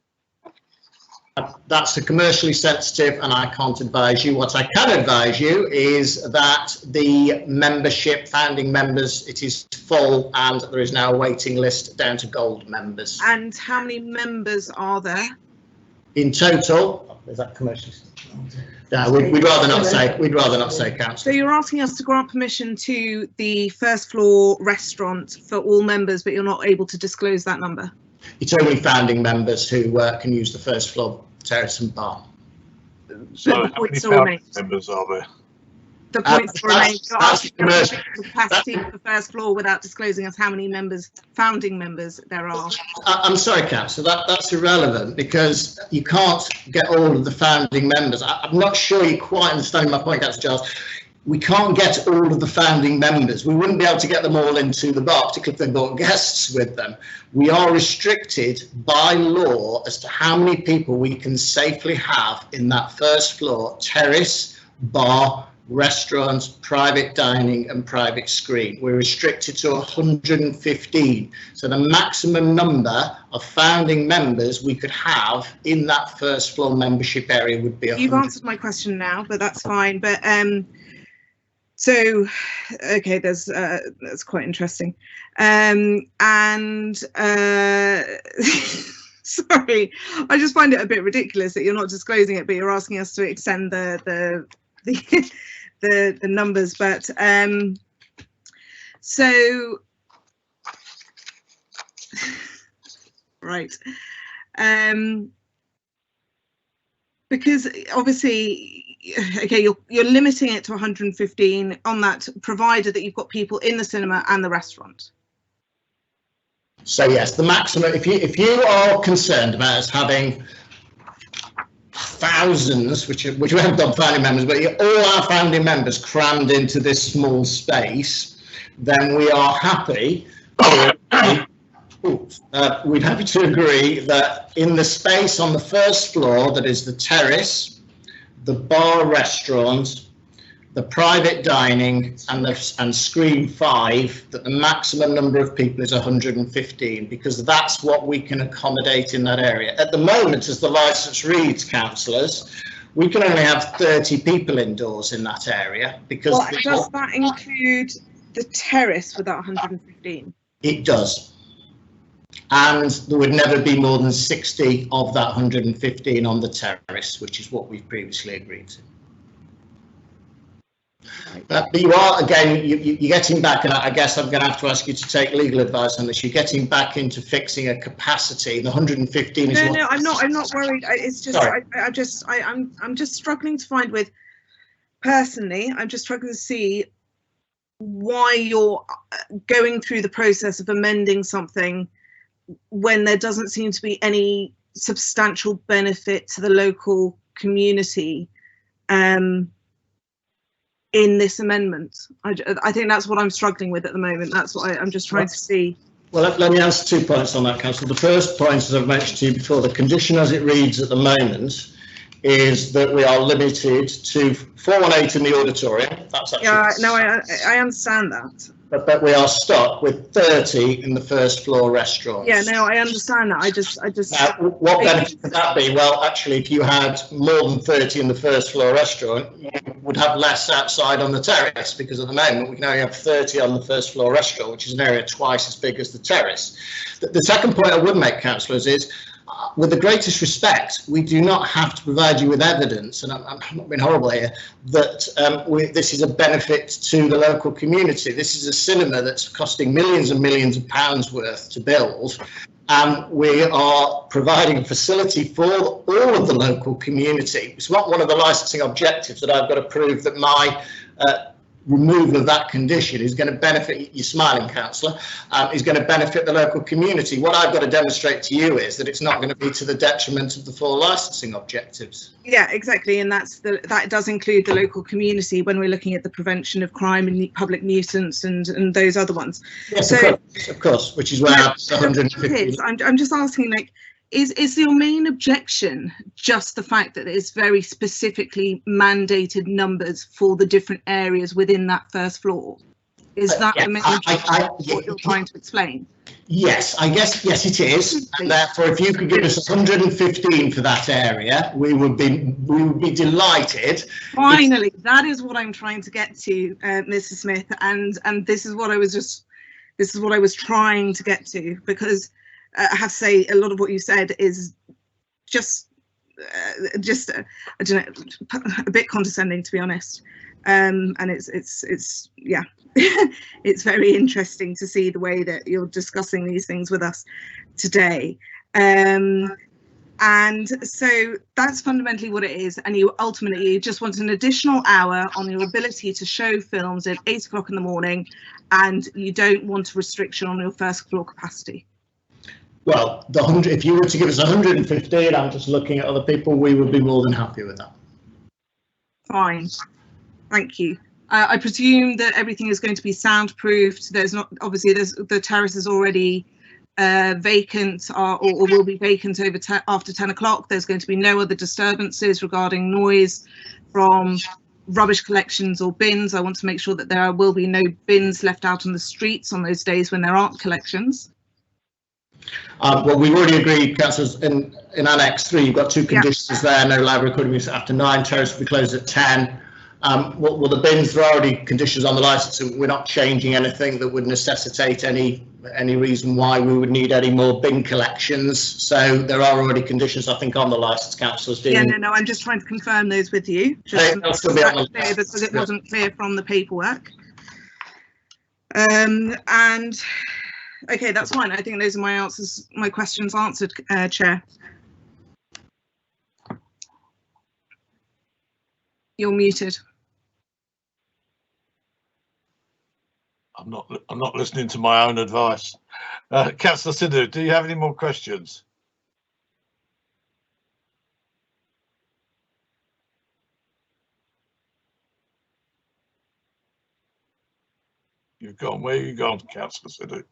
That's a commercially sensitive, and I can't advise you. What I can advise you is that the membership, founding members, it is full, and there is now a waiting list down to gold members. And how many members are there? In total, is that commercially sensitive? No, we'd rather not say. We'd rather not say, Councillor. So you're asking us to grant permission to the first floor restaurant for all members, but you're not able to disclose that number? It's only founding members who can use the first floor terrace and bar. So how many founding members are there? The points remain. Capacity for the first floor without disclosing us how many members, founding members, there are. I'm sorry, Councillor, that's irrelevant because you can't get all of the founding members. I'm not sure you're quite understanding my point, Councillor Giles. We can't get all of the founding members. We wouldn't be able to get them all into the bar, particularly if they brought guests with them. We are restricted by law as to how many people we can safely have in that first floor terrace, bar, restaurants, private dining and private screen. We're restricted to 115. So the maximum number of founding members we could have in that first floor membership area would be 100. You've answered my question now, but that's fine. But so okay, that's quite interesting. Sorry, I just find it a bit ridiculous that you're not disclosing it, but you're asking us to extend the numbers. But so right, because obviously, okay, you're limiting it to 115 on that, provided that you've got people in the cinema and the restaurant. So yes, the maximum, if you are concerned about us having thousands, which we haven't done founding members, but all our founding members crammed into this small space, then we are happy. We'd happy to agree that in the space on the first floor, that is the terrace, the bar restaurant, the private dining and screen 5, that the maximum number of people is 115, because that's what we can accommodate in that area. At the moment, as the licence reads, councillors, we can only have 30 people indoors in that area because. Well, does that include the terrace with that 115? It does. And there would never be more than 60 of that 115 on the terrace, which is what we've previously agreed to. But you are, again, you're getting back, and I guess I'm going to have to ask you to take legal advice on this. You're getting back into fixing a capacity. The 115 is. No, I'm not worried. It's just, I'm just struggling to find with. Personally, I'm just struggling to see why you're going through the process of amending something when there doesn't seem to be any substantial benefit to the local community. In this amendment, I think that's what I'm struggling with at the moment. That's what I'm just trying to see. Well, let me answer 2 points on that, Councillor. The first point, as I've mentioned to you before, the condition as it reads at the moment is that we are limited to 418 in the auditorium. That's actually. Yeah, no, I understand that. But we are stuck with 30 in the first floor restaurant. Yeah, no, I understand that. I just. Now, what benefit would that be? Well, actually, if you had more than 30 in the first floor restaurant, you would have less outside on the terrace, because at the moment we can only have 30 on the first floor restaurant, which is an area twice as big as the terrace. The second point I would make, councillors, is with the greatest respect, we do not have to provide you with evidence, and I'm not being horrible here, that this is a benefit to the local community. This is a cinema that's costing millions and millions of pounds worth to build, and we are providing a facility for all of the local community. It's not one of the licensing objectives that I've got to prove that my removal of that condition is going to benefit, you're smiling, councillor, is going to benefit the local community. What I've got to demonstrate to you is that it's not going to be to the detriment of the 4 licensing objectives. Yeah, exactly, and that does include the local community when we're looking at the prevention of crime and public nuisance and those other ones. Yes, so, of course, which is where 150. I'm just asking, like, is your main objection just the fact that it's very specifically mandated numbers for the different areas within that first floor? Is that the main objection what you're trying to explain? Yes, I guess, yes, it is. And therefore, if you could give us 115 for that area, we would be delighted. Finally, that is what I'm trying to get to, Mrs. Smith, and this is what I was trying to get to, because I have to say a lot of what you said is just I don't know, a bit condescending, to be honest. And it's yeah, it's very interesting to see the way that you're discussing these things with us today. And so that's fundamentally what it is. And you ultimately just want an additional hour on your ability to show films at 8 o'clock in the morning, and you don't want a restriction on your first floor capacity. Well, if you were to give us 115, I'm just looking at other people, we would be more than happy with that. Fine, thank you. I presume that everything is going to be soundproofed. There's not, obviously, the terrace is already vacant or will be vacant after 10 o'clock. There's going to be no other disturbances regarding noise from rubbish collections or bins. I want to make sure that there will be no bins left out on the streets on those days when there aren't collections. Well, we've already agreed, councillors, in Annex 3, you've got 2 conditions there: no live recording music after 9, terrace will be closed at 10. Well, the bins, there are already conditions on the licence, so we're not changing anything that would necessitate any reason why we would need any more bin collections. So there are already conditions, I think, on the licence, councillors. Yeah, no, I'm just trying to confirm those with you, just because it wasn't clear from the paperwork. And okay, that's fine. I think those are my questions answered, Chair. You're muted. I'm not listening to my own advice. Councillor Sidhu, do you have any more questions? You've gone. Where are you gone, Councillor Sidhu?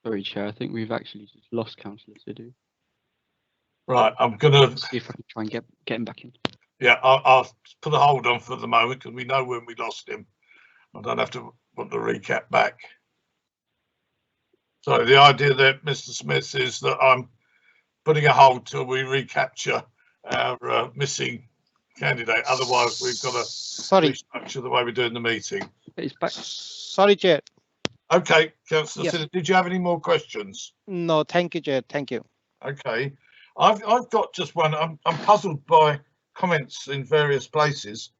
Sorry, Chair. I think we've actually just lost Councillor Sidhu. Right, I'm gonna see if I can try and get him back in. Yeah, I'll put a hold on for the moment because we know when we lost him. I don't have to want the recap back. So the idea that Mr. Smith is that I'm putting a hold till we recapture our missing candidate. Otherwise, we've got to restructure the way we're doing the meeting. He's back. Sorry, Chair. Okay, Councillor Sidhu, did you have any more questions? No, thank you, Chair. Thank you. Okay, I've got just one. I'm puzzled by comments in various places.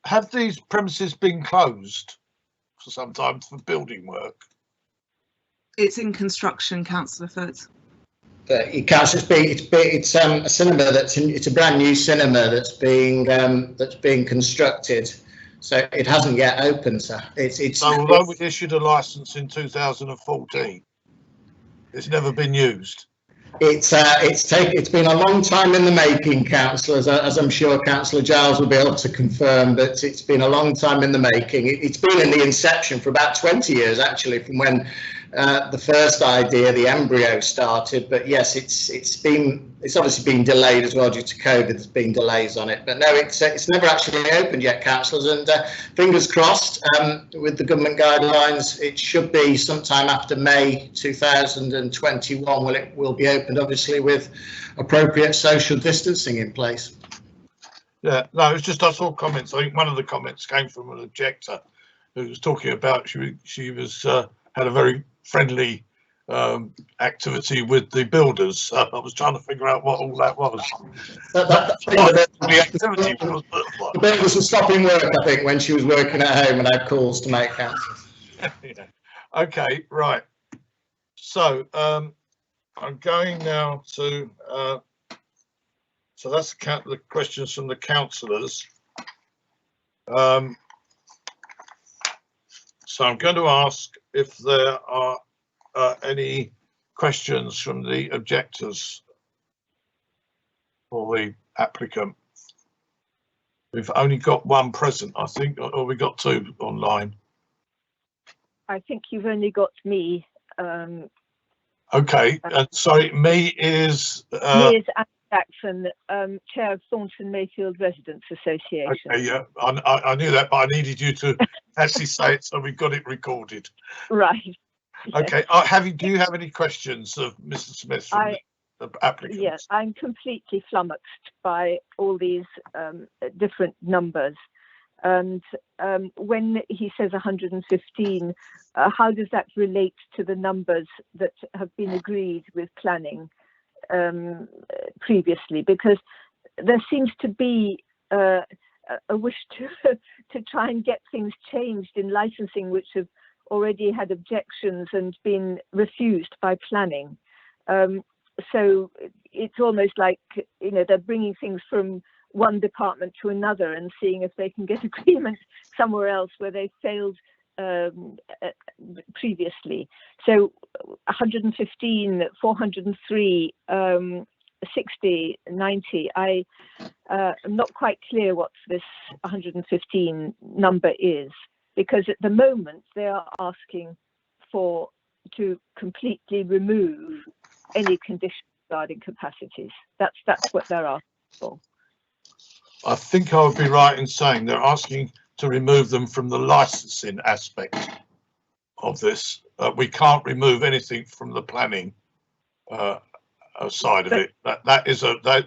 Have these premises been closed for some time for building work? It's in construction, Councillor Foote. It's a cinema it's a brand new cinema that's being constructed, so it hasn't yet opened, sir. So although we issued a licence in 2014, it's never been used. It's been a long time in the making, councillors, as I'm sure Councillor Giles will be able to confirm, but it's been a long time in the making. It's been in the inception for about 20 years, actually, from when the first idea, the embryo, started. But yes, it's obviously been delayed as well due to COVID. There's been delays on it, but no, it's never actually opened yet, councillors. And fingers crossed, with the government guidelines, it should be sometime after May 2021. It will be opened, obviously, with appropriate social distancing in place. Yeah, no, it's just I saw comments. I think one of the comments came from an objector who was talking about she was had a very friendly activity with the builders. I was trying to figure out what all that was. The builders were stopping work, I think, when she was working at home and had calls to make councillors. Yeah. Okay, right. So I'm going now to so that's the questions from the councillors. So I'm going to ask if there are any questions from the objectors or the applicant. We've only got one present, I think, or we got two online. I think you've only got me. Okay, sorry, me is Anne Jackson, Chair of Thornton Mayfield Residents Association. Okay, yeah, I knew that, but I needed you to actually say it, so we got it recorded. Right. Okay, do you have any questions of Mr. Smith from the applicant? Yes, I'm completely flummoxed by all these different numbers. And when he says 115, how does that relate to the numbers that have been agreed with planning previously? Because there seems to be a wish to try and get things changed in licensing, which have already had objections and been refused by planning. So it's almost like, you know, they're bringing things from one department to another and seeing if they can get agreement somewhere else where they failed previously. So 115, 403, 60, 90. I'm not quite clear what this 115 number is, because at the moment they are asking to completely remove any condition regarding capacities. That's what they're asking for. I think I would be right in saying they're asking to remove them from the licensing aspect of this. We can't remove anything from the planning side of it.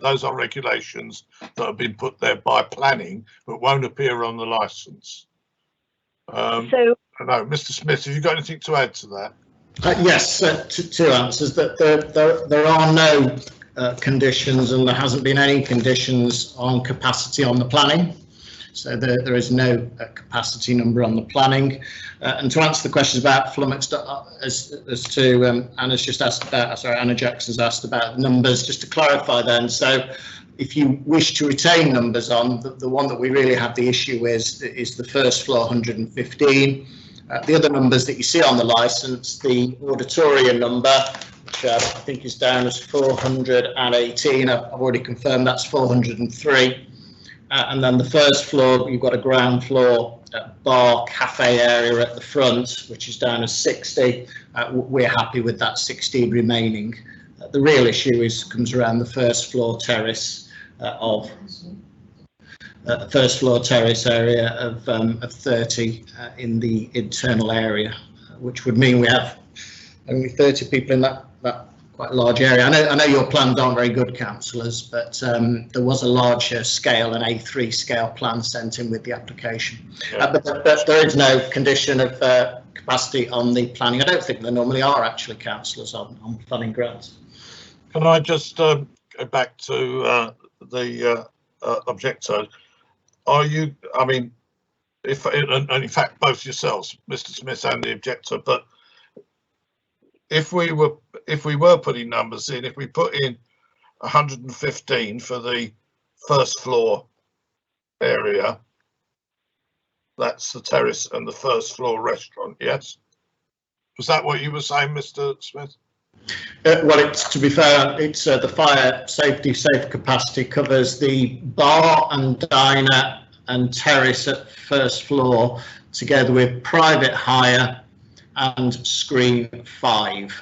Those are regulations that have been put there by planning, but won't appear on the license. No, Mr. Smith, have you got anything to add to that? Yes, two answers. That there are no conditions, and there hasn't been any conditions on capacity on the planning. So there is no capacity number on the planning. And to answer the questions about flummoxed, as to Anna's just asked about, sorry, Anna Jackson's asked about numbers, just to clarify then. So if you wish to retain numbers on, the one that we really have the issue with is the first floor 115. The other numbers that you see on the licence, the auditorium number, which I think is down as 418, I've already confirmed that's 403. And then the first floor, you've got a ground floor bar cafe area at the front, which is down as 60. We're happy with that 60 remaining. The real issue comes around the first floor terrace area of 30 in the internal area, which would mean we have only 30 people in that quite large area. I know your plans aren't very good, councillors, but there was a larger scale, an A3 scale plan sent in with the application. Yeah. But there is no condition of capacity on the planning. I don't think there normally are actually, councillors, on planning grants. Can I just go back to the objector? Are you, I mean, and in fact both yourselves, Mr. Smith and the objector, but if we were putting numbers in, if we put in 115 for the first floor area, that's the terrace and the first floor restaurant, yes? Was that what you were saying, Mr. Smith? Well, to be fair, it's the fire safety safe capacity covers the bar and diner and terrace at first floor, together with private hire and screen 5.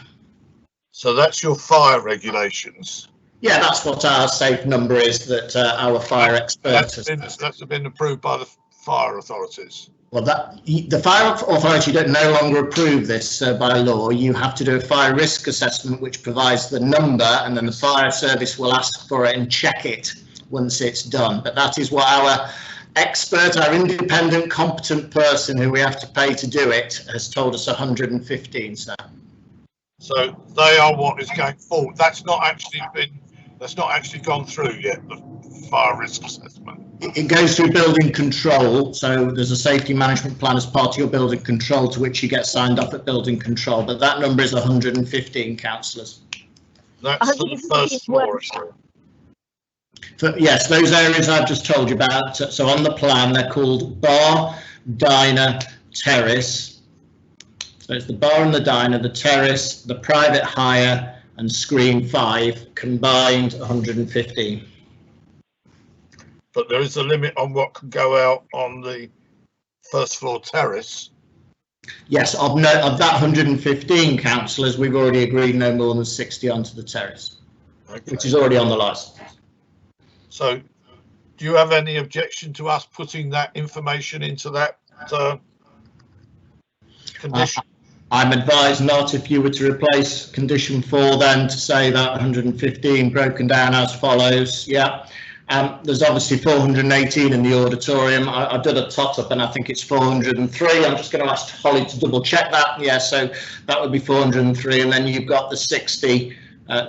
So that's your fire regulations? Yeah, that's what our safe number is that our fire expert that's been approved by the fire authorities. Well, the fire authority don't no longer approve this by law. You have to do a fire risk assessment, which provides the number, and then the fire service will ask for it and check it once it's done. But that is what our expert, our independent, competent person who we have to pay to do it, has told us 115. So they are what is going forward. That's not actually gone through yet, the fire risk assessment. It goes through building control, so there's a safety management plan as part of your building control, to which you get signed off at building control, but that number is 115, councillors. That's for the first floor. Yes, those areas I've just told you about. So on the plan, they're called bar, diner, terrace. So it's the bar and the diner, the terrace, the private hire, and screen 5 combined 115. But there is a limit on what can go out on the first floor terrace. Yes, of that 115 councillors, we've already agreed no more than 60 onto the terrace, okay, which is already on the licence. So, do you have any objection to us putting that information into that condition? I'm advised not. If you were to replace condition 4 then to say that 115 broken down as follows, yeah. There's obviously 418 in the auditorium. I did a tot up and I think it's 403. I'm just going to ask Holly to double check that. Yeah, so that would be 403, and then you've got the 60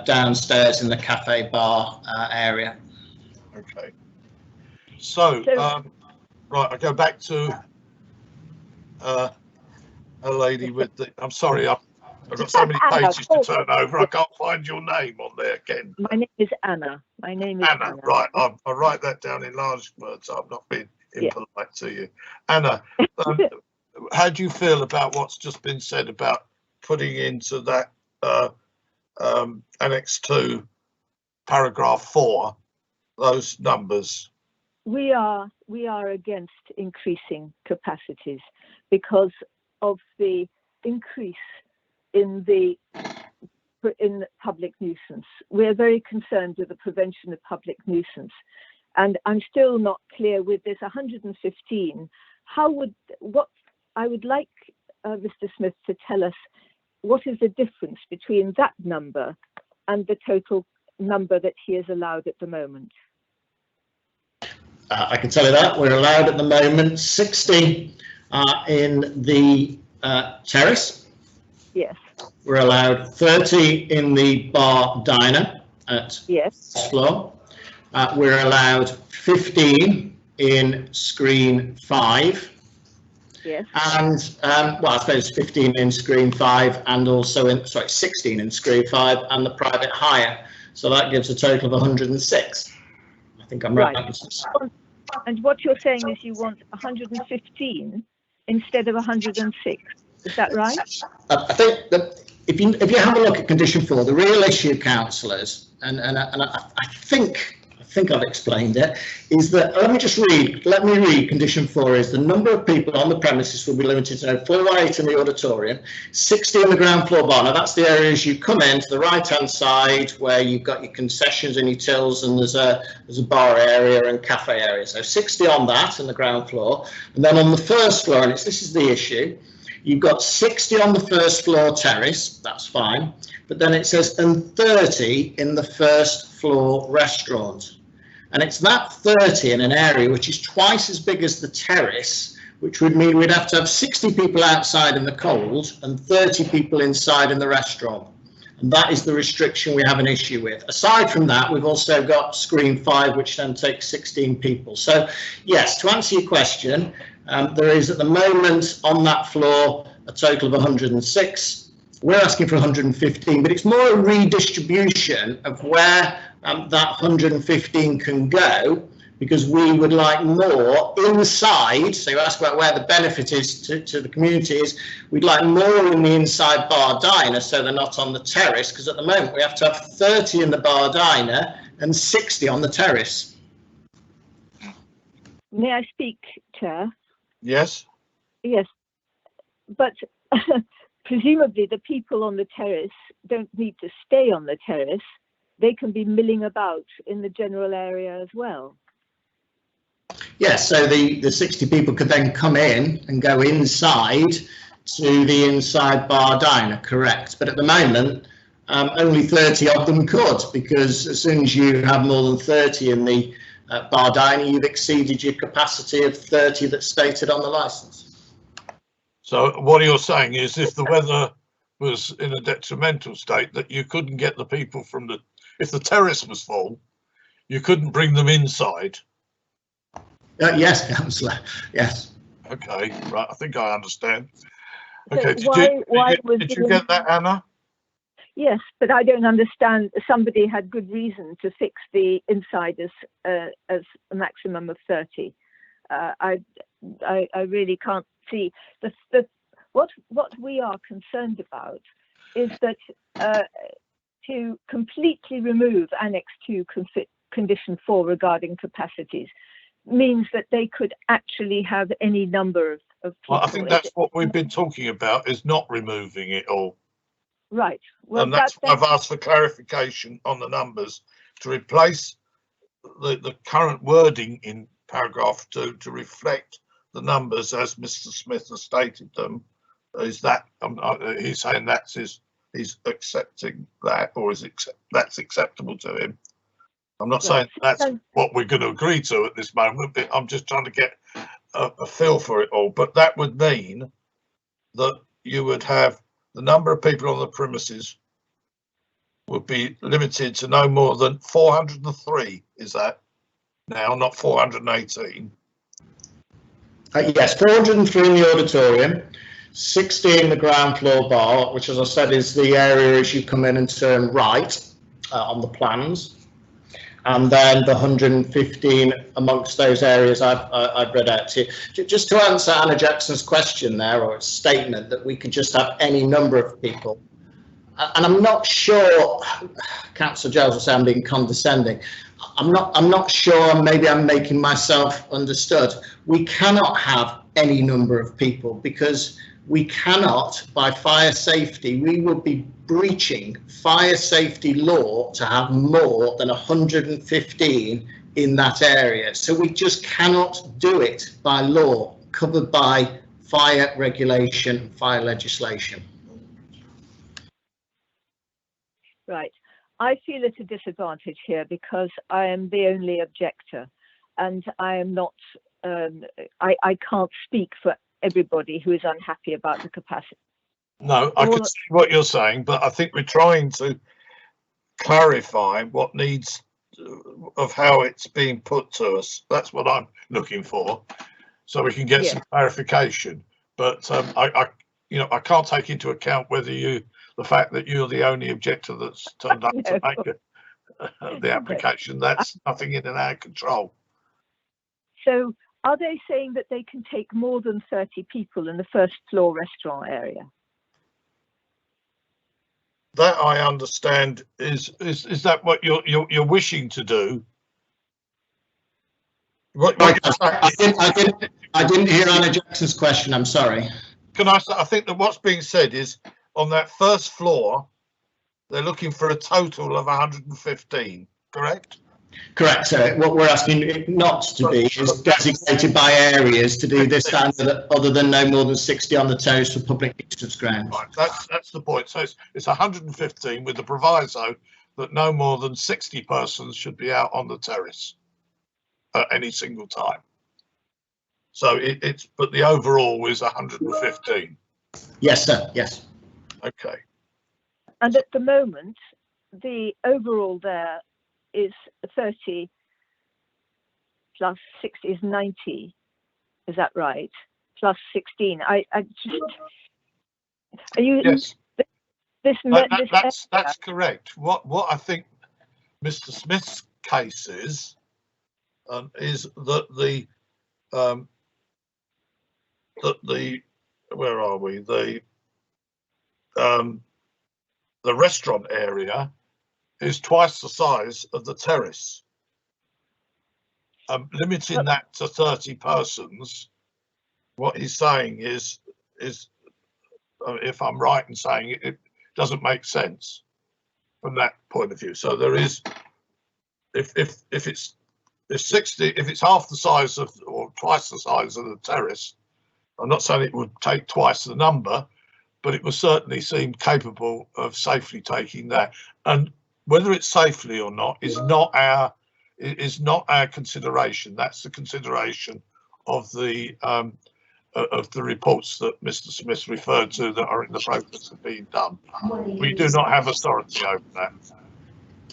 downstairs in the cafe bar area. Okay. So, right, I go back to a lady with the. I'm sorry, I've got so many pages to turn over. I can't find your name on there again. My name is Anna. My name is Anna. Right, I'll write that down in large words. I've not been impolite to you. Anna, how do you feel about what's just been said about putting into that Annex 2, paragraph 4, those numbers? We are against increasing capacities because of the increase in public nuisance. We're very concerned with the prevention of public nuisance, and I'm still not clear with this 115. What I would like Mr. Smith to tell us, what is the difference between that number and the total number that he is allowed at the moment? I can tell you that we're allowed at the moment 60 in the terrace. Yes. We're allowed 30 in the bar diner at yes. floor. We're allowed 15 in screen 5. Yes. And well, I suppose 15 in screen 5 and also 16 in screen 5 and the private hire. So that gives a total of 106. I think I'm right. And what you're saying is you want 115 instead of 106. Is that right? I think that if you have a look at condition 4, the real issue, councillors, and I think I've explained it, is that let me read condition 4 is the number of people on the premises will be limited to 418 in the auditorium, 60 in the ground floor bar. Now that's the areas you come in to the right hand side where you've got your concessions and your tills, and there's a bar area and cafe area. So 60 on that in the ground floor, and then on the first floor, and this is the issue, you've got 60 on the first floor terrace, that's fine, but then it says and 30 in the first floor restaurant. And it's that 30 in an area which is twice as big as the terrace, which would mean we'd have to have 60 people outside in the cold and 30 people inside in the restaurant. And that is the restriction we have an issue with. Aside from that, we've also got screen 5, which then takes 16 people. So yes, to answer your question, there is at the moment on that floor a total of 106. We're asking for 115, but it's more a redistribution of where that 115 can go, because we would like more inside. So you ask about where the benefit is to the community is, we'd like more in the inside bar diner so they're not on the terrace, because at the moment we have to have 30 in the bar diner and 60 on the terrace. May I speak, Chair? Yes. Yes, but presumably the people on the terrace don't need to stay on the terrace. They can be milling about in the general area as well. Yes, so the 60 people could then come in and go inside to the inside bar diner, correct? But at the moment, only 30 of them could, because as soon as you have more than 30 in the bar diner, you've exceeded your capacity of 30 that's stated on the licence. So what you're saying is if the weather was in a detrimental state, that you couldn't get the people from the, if the terrace was full, you couldn't bring them inside? Yes, Councillor, yes. Okay, right, I think I understand. Okay, So did you get that, Anna? Yes, but I don't understand. Somebody had good reason to fix the inside as a maximum of 30. I really can't see what we are concerned about is that to completely remove Annex 2 Condition 4 regarding capacities means that they could actually have any number of people. Well, I think that's what we've been talking about, is not removing it all. Right. Well, and that's why I've asked for clarification on the numbers to replace the current wording in paragraph 2 to reflect the numbers as Mr. Smith has stated them. Is that he's saying he's accepting that, or that's acceptable to him? I'm not saying that's what we're going to agree to at this moment, but I'm just trying to get a feel for it all. But that would mean that you would have the number of people on the premises would be limited to no more than 403. Is that now, not 418? Yes, 403 in the auditorium, 60 in the ground floor bar, which, as I said, is the area as you come in and turn right on the plans. And then the 115 amongst those areas I've read out to you. Just to answer Anna Jackson's question there, or statement that we could just have any number of people. And I'm not sure, Councillor Giles will say I'm being condescending. I'm not sure, maybe I'm making myself understood. We cannot have any number of people because we cannot, by fire safety, we would be breaching fire safety law to have more than 115 in that area. So we just cannot do it by law, covered by fire regulation, fire legislation. Right. I feel at a disadvantage here because I am the only objector, and I am not, I can't speak for everybody who is unhappy about the capacity. No, I can see what you're saying, but I think we're trying to clarify what needs of how it's being put to us. That's what I'm looking for, so we can get some clarification. But I can't take into account the fact that you're the only objector that's turned up to make the application. That's nothing in our control. So are they saying that they can take more than 30 people in the first floor restaurant area? That I understand is that what you're wishing to do? I didn't hear Anna Jackson's question. I'm sorry. Can I say, I think that what's being said is on that first floor, they're looking for a total of 115, correct? Correct. So what we're asking it not to be is designated by areas to do this standard other than no more than 60 on the terrace for public nuisance grounds. Right, that's the point. So it's 115 with the proviso that no more than 60 persons should be out on the terrace at any single time. So but the overall is 115. Yes, sir. Yes. Okay. And at the moment, the overall there is 30 plus 60 is 90. Is that right? Plus 16. I just. Are you? Yes. That's correct. What I think Mr. Smith's case is that where are we? The restaurant area is twice the size of the terrace. Limiting that to 30 persons, what he's saying is if I'm right in saying it doesn't make sense from that point of view. So there is, if it's 60, if it's half the size of or twice the size of the terrace, I'm not saying it would take twice the number, but it would certainly seem capable of safely taking that. And whether it's safely or not is not our consideration. That's the consideration of the reports that Mr. Smith referred to that are in the process of being done. We do not have authority over that.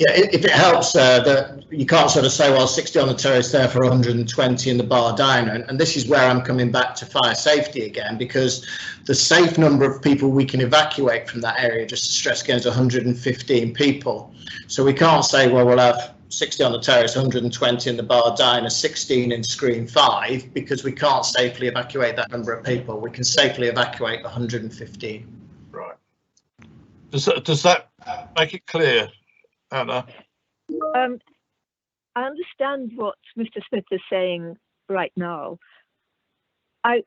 Yeah, if it helps, that you can't sort of say, well, 60 on the terrace, therefore 120 in the bar diner. And this is where I'm coming back to fire safety again, because the safe number of people we can evacuate from that area, just to stress again, is 115 people. So we can't say, well, we'll have 60 on the terrace, 120 in the bar diner, 16 in screen 5, because we can't safely evacuate that number of people. We can safely evacuate 115. Right. Does that make it clear, Anna? I understand what Mr. Smith is saying right now.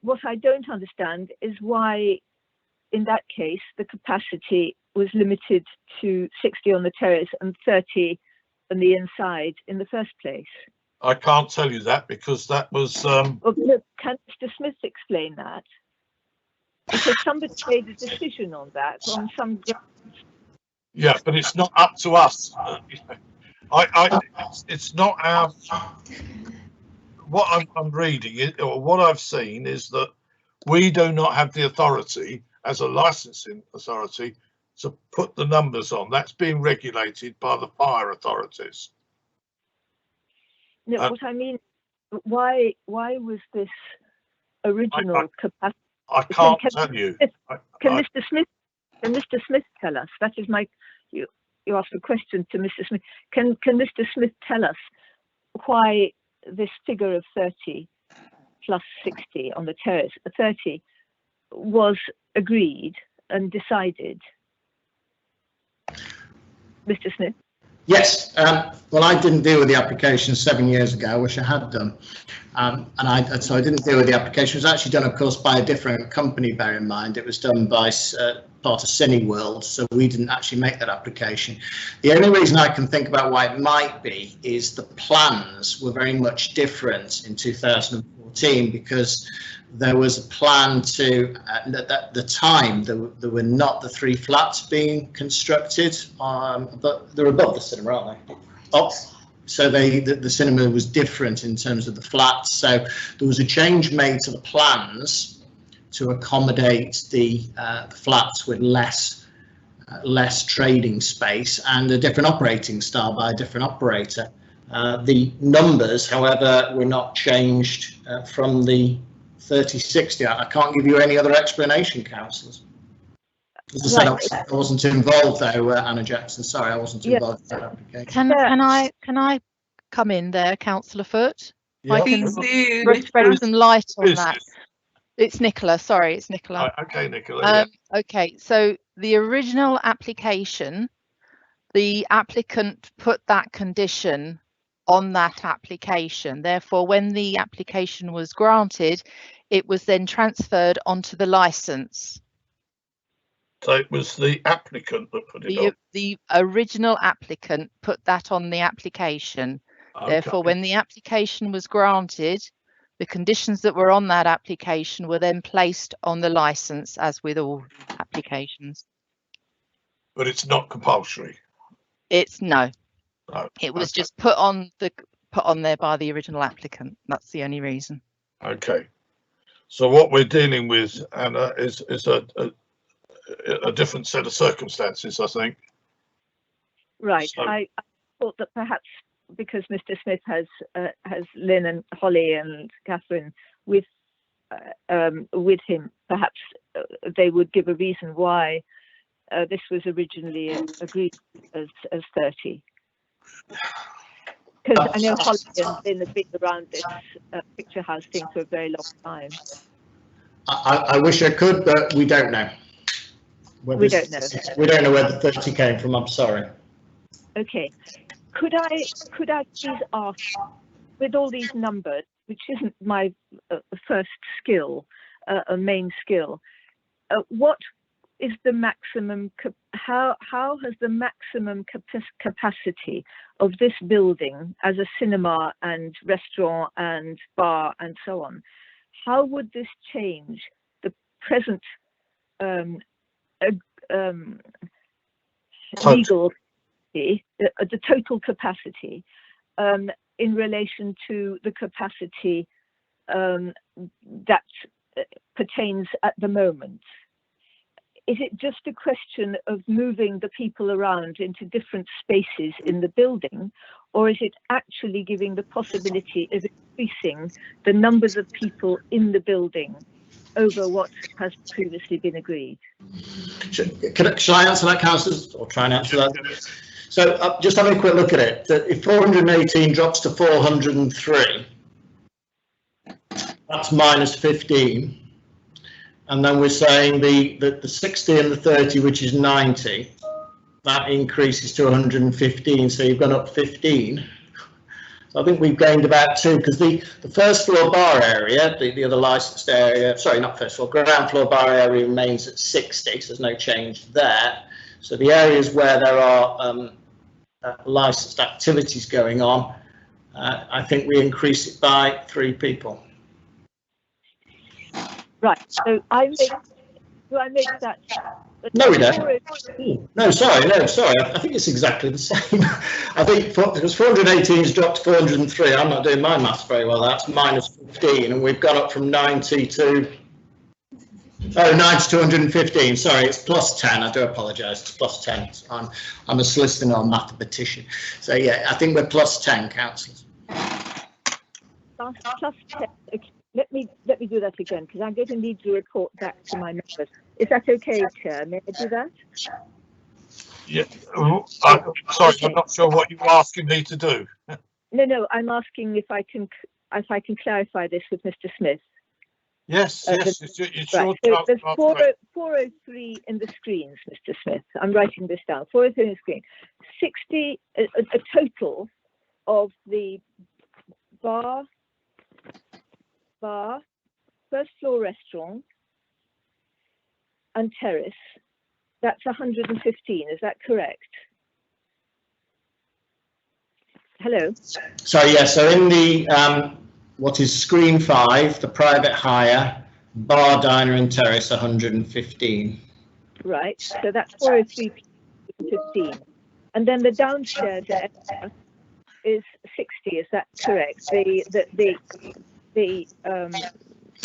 What I don't understand is why, in that case, the capacity was limited to 60 on the terrace and 30 on the inside in the first place. I can't tell you that because that was. Well, look, can Mr. Smith explain that? Because somebody made a decision on that on some grounds. Yeah, but it's not up to us. It's not our. What I'm reading or what I've seen is that we do not have the authority as a licensing authority to put the numbers on. That's being regulated by the fire authorities. No, what I mean, why was this original capacity? I can't tell you. Can Mr. Smith tell us? That is my. You asked a question to Mr. Smith. Can Mr. Smith tell us why this figure of 30 plus 60 on the terrace, 30, was agreed and decided? Mr. Smith? Yes, well, I didn't deal with the application 7 years ago. I wish I had done. So I didn't deal with the application. It was actually done, of course, by a different company, bear in mind. It was done by part of Cineworld, so we didn't actually make that application. The only reason I can think about why it might be is the plans were very much different in 2014, because there was a plan to, at the time, there were not the 3 flats being constructed, but they're above the cinema, aren't they? Oh, so the cinema was different in terms of the flats. So there was a change made to the plans to accommodate the flats with less trading space and a different operating style by a different operator. The numbers, however, were not changed from the 30/60. I can't give you any other explanation, councillors. As I said, I wasn't involved though, Anna Jackson. Sorry, I wasn't involved in that application. Can I come in there, Councillor Foote? Yeah. I can spread some light on that. It's Nicola. Sorry, it's Nicola. Okay, Nicola. Okay, so the original application, the applicant put that condition on that application. Therefore, when the application was granted, it was then transferred onto the licence. So it was the applicant that put it on. The original applicant put that on the application. Okay. Therefore, when the application was granted, the conditions that were on that application were then placed on the licence, as with all applications. But it's not compulsory. No. No. It was just put on there by the original applicant. That's the only reason. Okay. So what we're dealing with, Anna, is a different set of circumstances, I think. Right. So, I thought that perhaps because Mr. Smith has Lynn and Holly and Catherine with him, perhaps they would give a reason why this was originally agreed as 30. Because I know Holly and Lynn have been around this picture house thing for a very long time. I wish I could, but we don't know. We don't know. We don't know where the 30 came from. I'm sorry. Okay. Could I please ask, with all these numbers, which isn't my first skill, a main skill, what is the maximum? How has the maximum capacity of this building as a cinema and restaurant and bar and so on? How would this change the present legal? The total capacity in relation to the capacity that pertains at the moment? is it just a question of moving the people around into different spaces in the building, or is it actually giving the possibility of increasing the numbers of people in the building over what has previously been agreed? Shall I answer that, Councillor, or try and answer that? So just having a quick look at it, that if 418 drops to 403, that's minus 15. And then we're saying the 60 and the 30, which is 90, that increases to 115. So you've gone up 15. So I think we've gained about 2, because the first floor bar area, the other licensed area, sorry, not first floor, ground floor bar area remains at 60. So there's no change there. So the areas where there are licensed activities going on, I think we increase it by 3 people. Right, so do I make that? No, we don't. No, sorry. I think it's exactly the same. I think because 418 has dropped to 403. I'm not doing my maths very well. That's minus 15, and we've gone up from 90 to 115. Sorry, it's plus 10. I do apologise. It's plus 10. I'm a solicitor, not a mathematician. So yeah, I think we're plus 10, councillors. Plus 10. Okay. Let me do that again, because I'm going to need to report back to my members. Is that okay, Chair? May I do that? Yeah. Sorry, I'm not sure what you're asking me to do. No, I'm asking if I can clarify this with Mr. Smith. Yes, yes, it's your right. So there's 403 in the screens, Mr. Smith. I'm writing this down. 403 in the screen. 60, a total of the bar, first floor restaurant and terrace, that's 115, is that correct? Hello? So yeah, so in the what is screen 5, the private hire, bar, diner and terrace, 115. Right, so that's 403 15. And then the downstairs area is 60, is that correct? The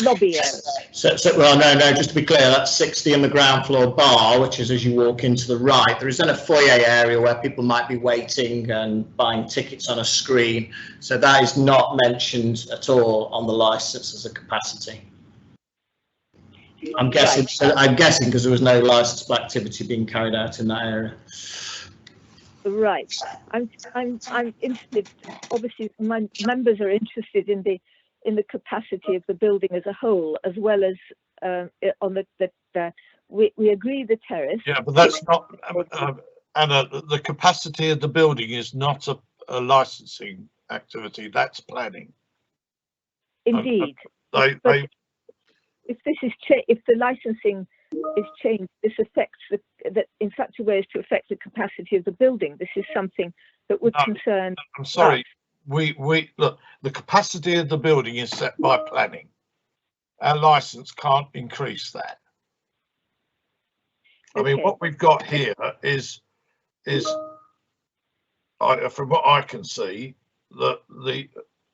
lobby area. So well, no, just to be clear, that's 60 in the ground floor bar, which is as you walk into the right. There is then a foyer area where people might be waiting and buying tickets on a screen. So that is not mentioned at all on the licence as a capacity. I'm guessing. Right. So I'm guessing because there was no licensed activity being carried out in that area. Right. I'm interested. Obviously, my members are interested in the capacity of the building as a whole, as well as on we agree the terrace. Yeah, but that's not, Anna, the capacity of the building is not a licensing activity, that's planning. Indeed. If this is if the licensing is changed, this affects that in such a way as to affect the capacity of the building. This is something that would concern. I'm sorry. Us. We look, the capacity of the building is set by planning. Our license can't increase that. I mean, what we've got here is from what I can see, that the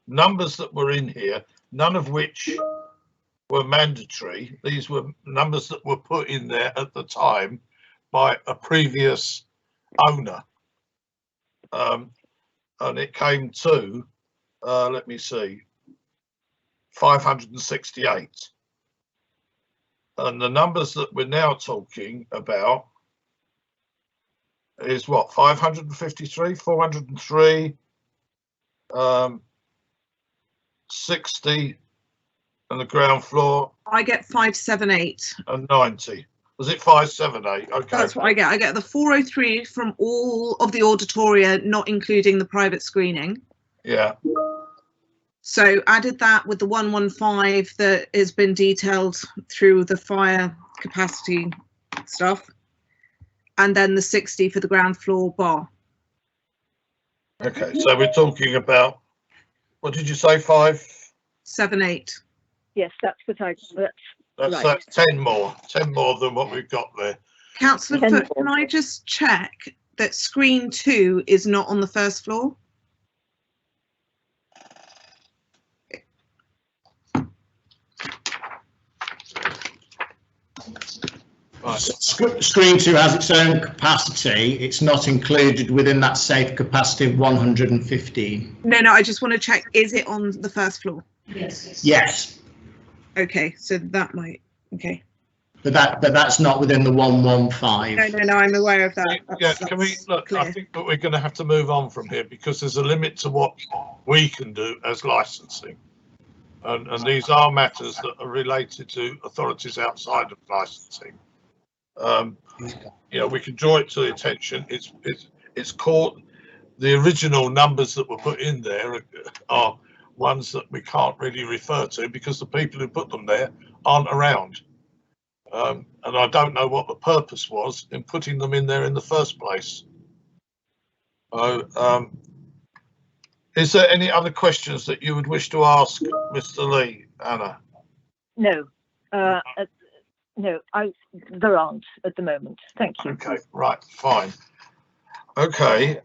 numbers that were in here, none of which were mandatory. These were numbers that were put in there at the time by a previous owner. And it came to, let me see, 568. And the numbers that we're now talking about is what, 553, 403, 60 on the ground floor. I get 578. And 90. Was it 578? Okay. That's what I get. I get the 403 from all of the auditoria, not including the private screening. Yeah. So added that with the 115 that has been detailed through the fire capacity stuff, and then the 60 for the ground floor bar. Okay, so we're talking about, what did you say, 578? Yes, that's what I. That's right. 10 more than what we've got there. Councillor Foote, can I just check that screen 2 is not on the first floor? Right, Right. Screen 2 has its own capacity. It's not included within that safe capacity of 115. No, I just want to check, is it on the first floor? Yes. Okay, so that might, okay. But that's not within the 115. No, I'm aware of that. Can we look? Clear. I think that we're going to have to move on from here because there's a limit to what we can do as licensing, and these are matters that are related to authorities outside of licensing. We can draw it to the attention. It's called, the original numbers that were put in there are ones that we can't really refer to because the people who put them there aren't around. And I don't know what the purpose was in putting them in there in the first place. Is there any other questions that you would wish to ask Mr. Lee, Anna? No, no, there aren't at the moment. Thank you. Okay, right, fine. Okay,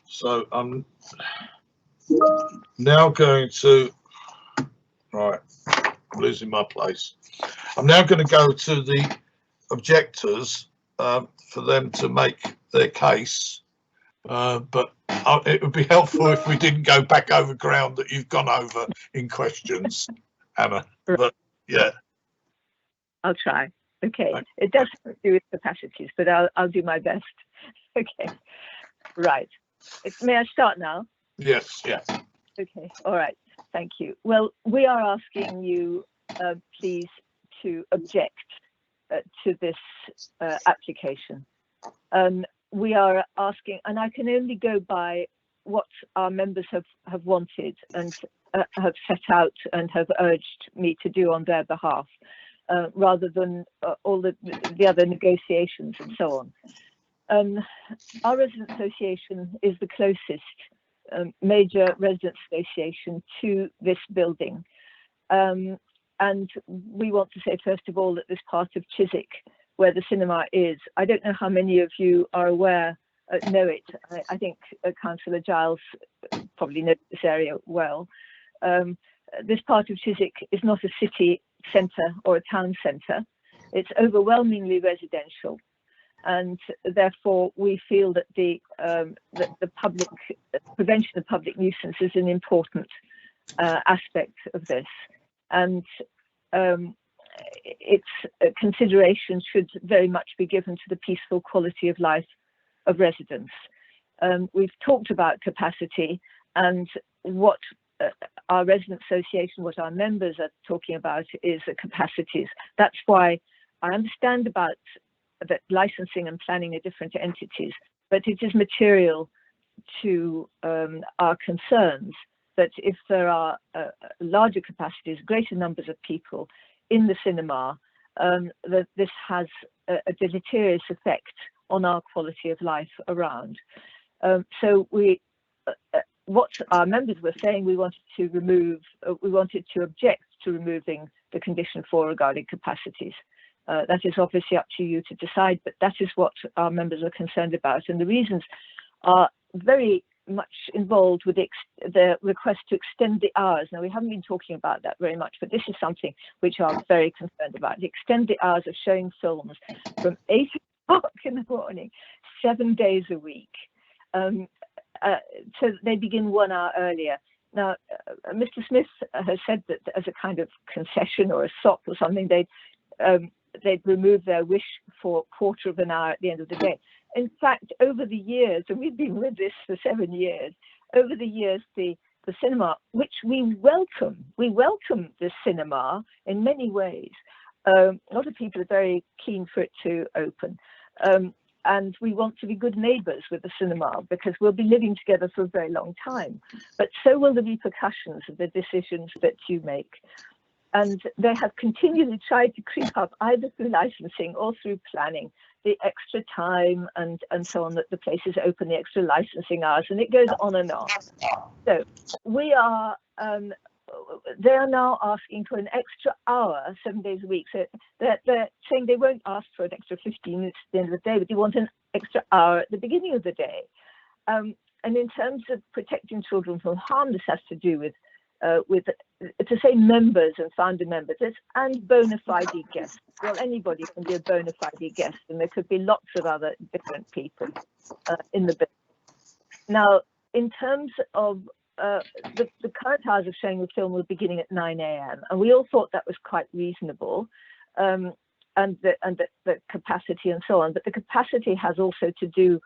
so I'm now going to, right, I'm losing my place. I'm now going to go to the objectors for them to make their case, but it would be helpful if we didn't go back over ground that you've gone over in questions, Anna. But yeah, I'll try. Okay, it does have to do with capacities, but I'll do my best. Okay, right. May I start now? Yes, yeah. Okay, all right. Thank you. Well, we are asking you, please, to object to this application. We are asking, and I can only go by what our members have wanted and have set out and have urged me to do on their behalf, rather than all the other negotiations and so on. Our resident association is the closest major residents association to this building, and we want to say first of all that this part of Chiswick where the cinema is, I don't know how many of you are aware, know it. I think Councillor Giles probably knows this area well. This part of Chiswick is not a city centre or a town centre. It's overwhelmingly residential, and therefore we feel that the public prevention of public nuisance is an important aspect of this, and its consideration should very much be given to the peaceful quality of life of residents. We've talked about capacity, and what our resident association, what our members are talking about is the capacities. That's why I understand about that licensing and planning are different entities, but it is material to our concerns that if there are larger capacities, greater numbers of people in the cinema, that this has a deleterious effect on our quality of life around. So what our members were saying, we wanted to remove, we wanted to object to removing the condition 4 regarding capacities. That is obviously up to you to decide, but that is what our members are concerned about. And the reasons are very much involved with the request to extend the hours. Now, we haven't been talking about that very much, but this is something which I'm very concerned about. Extend the hours of showing films from 8 o'clock in the morning, 7 days a week. So they begin 1 hour earlier. Now, Mr. Smith has said that as a kind of concession or a sop or something, they'd remove their wish for a quarter of an hour at the end of the day. In fact, over the years, and we've been with this for 7 years, over the years, the cinema, which we welcome the cinema in many ways. A lot of people are very keen for it to open. And we want to be good neighbours with the cinema because we'll be living together for a very long time. But so will the repercussions of the decisions that you make. And they have continually tried to creep up either through licensing or through planning, the extra time and so on that the places open, the extra licensing hours, and it goes on and on. So we are, they are now asking for an extra hour, 7 days a week. So they're saying they won't ask for an extra 15 minutes at the end of the day, but they want an extra hour at the beginning of the day. And in terms of protecting children from harm, this has to do with to say members and founder members and bona fide guests. Well, anybody can be a bona fide guest, and there could be lots of other different people in the building. Now, in terms of the current hours of showing the film were beginning at 9 a.m. and we all thought that was quite reasonable, and the capacity and so on. But the capacity has also to do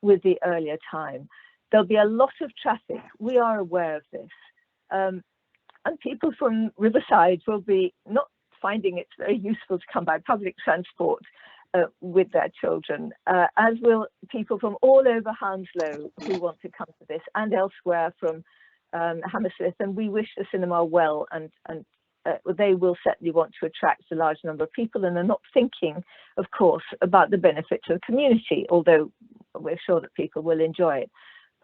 with the earlier time. There'll be a lot of traffic. We are aware of this. And people from Riverside will be not finding it very useful to come by public transport with their children, as will people from all over Hounslow who want to come to this, and elsewhere from Hammersmith. And we wish the cinema well, and they will certainly want to attract a large number of people, and are not thinking, of course, about the benefit to the community, although we're sure that people will enjoy it.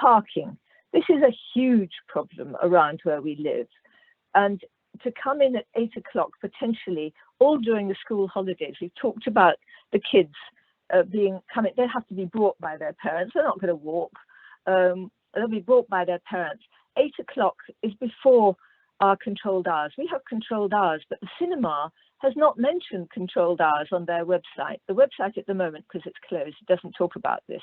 Parking. This is a huge problem around where we live. And to come in at 8 o'clock, potentially, all during the school holidays, we've talked about the kids coming, they have to be brought by their parents. They're not going to walk. They'll be brought by their parents. 8 o'clock is before our controlled hours. We have controlled hours, but the cinema has not mentioned controlled hours on their website. The website at the moment, because it's closed, doesn't talk about this.